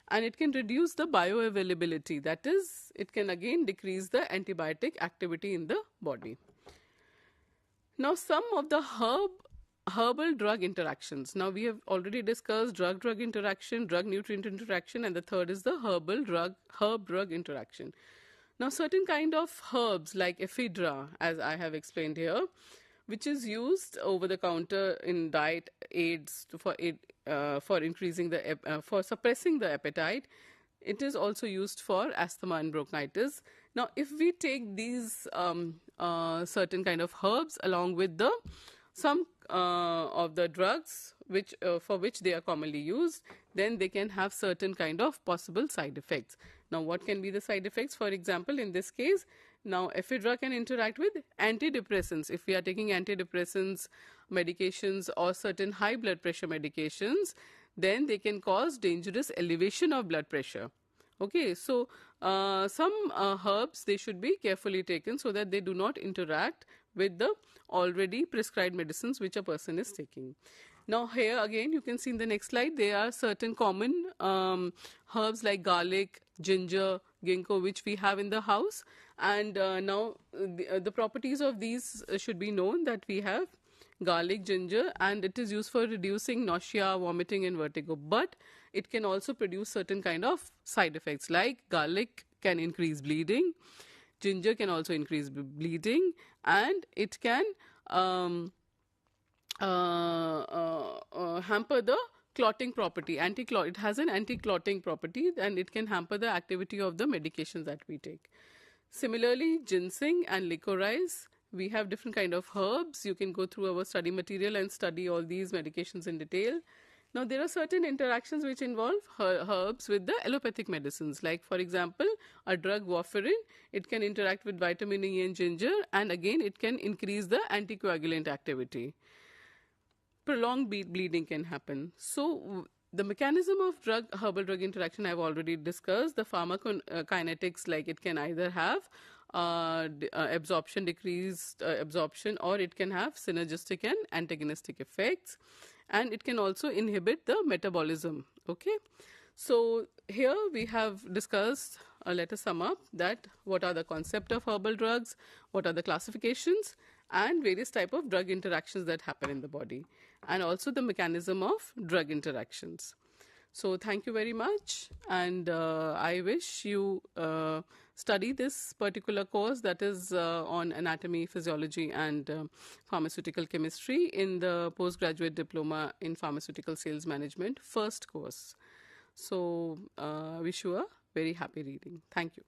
and it can reduce the bioavailability. That is, it can again decrease the antibiotic activity in the body. Now, some of the herbal drug interactions. Now, we have already discussed drug-drug interaction, drug-nutrient interaction, and the third is the herb-drug interaction. Now, certain kind of herbs like ephedra, as I have explained here, which is used over the counter in diet aids for increasing for suppressing the appetite. It is also used for asthma and bronchitis. Now, if we take these certain kind of herbs along with some of the drugs for which they are commonly used, then they can have certain kind of possible side effects. Now, what can be the side effects? For example, in this case, now ephedra can interact with antidepressants. If we are taking antidepressants, medications, or certain high blood pressure medications, then they can cause dangerous elevation of blood pressure. Okay, so some herbs, they should be carefully taken so that they do not interact with the already prescribed medicines which a person is taking. Now, here again, you can see in the next slide, there are certain common herbs like garlic, ginger, ginkgo, which we have in the house. And now the properties of these should be known, that we have garlic, ginger, and it is used for reducing nausea, vomiting, and vertigo. But it can also produce certain kind of side effects, like garlic can increase bleeding, ginger can also increase bleeding, and it can hamper the clotting property. It has an anti-clotting property, and it can hamper the activity of the medications that we take. Similarly, ginseng and licorice, we have different kind of herbs. You can go through our study material and study all these medications in detail. Now, there are certain interactions which involve herbs with the allopathic medicines. Like, for example, a drug warfarin, it can interact with vitamin E and ginger, and again, it can increase the anticoagulant activity. Prolonged bleeding can happen. So, the mechanism of herbal drug interaction I have already discussed. The pharmacokinetics, like it can either have decreased absorption, or it can have synergistic and antagonistic effects, and it can also inhibit the metabolism. Okay, so here we have discussed, let us sum up, that what are the concept of herbal drugs, what are the classifications, and various type of drug interactions that happen in the body, and also the mechanism of drug interactions. So thank you very much, and I wish you study this particular course, that is on anatomy, physiology, and pharmaceutical chemistry in the postgraduate diploma in pharmaceutical sales management first course. So wish you a very happy reading. Thank you.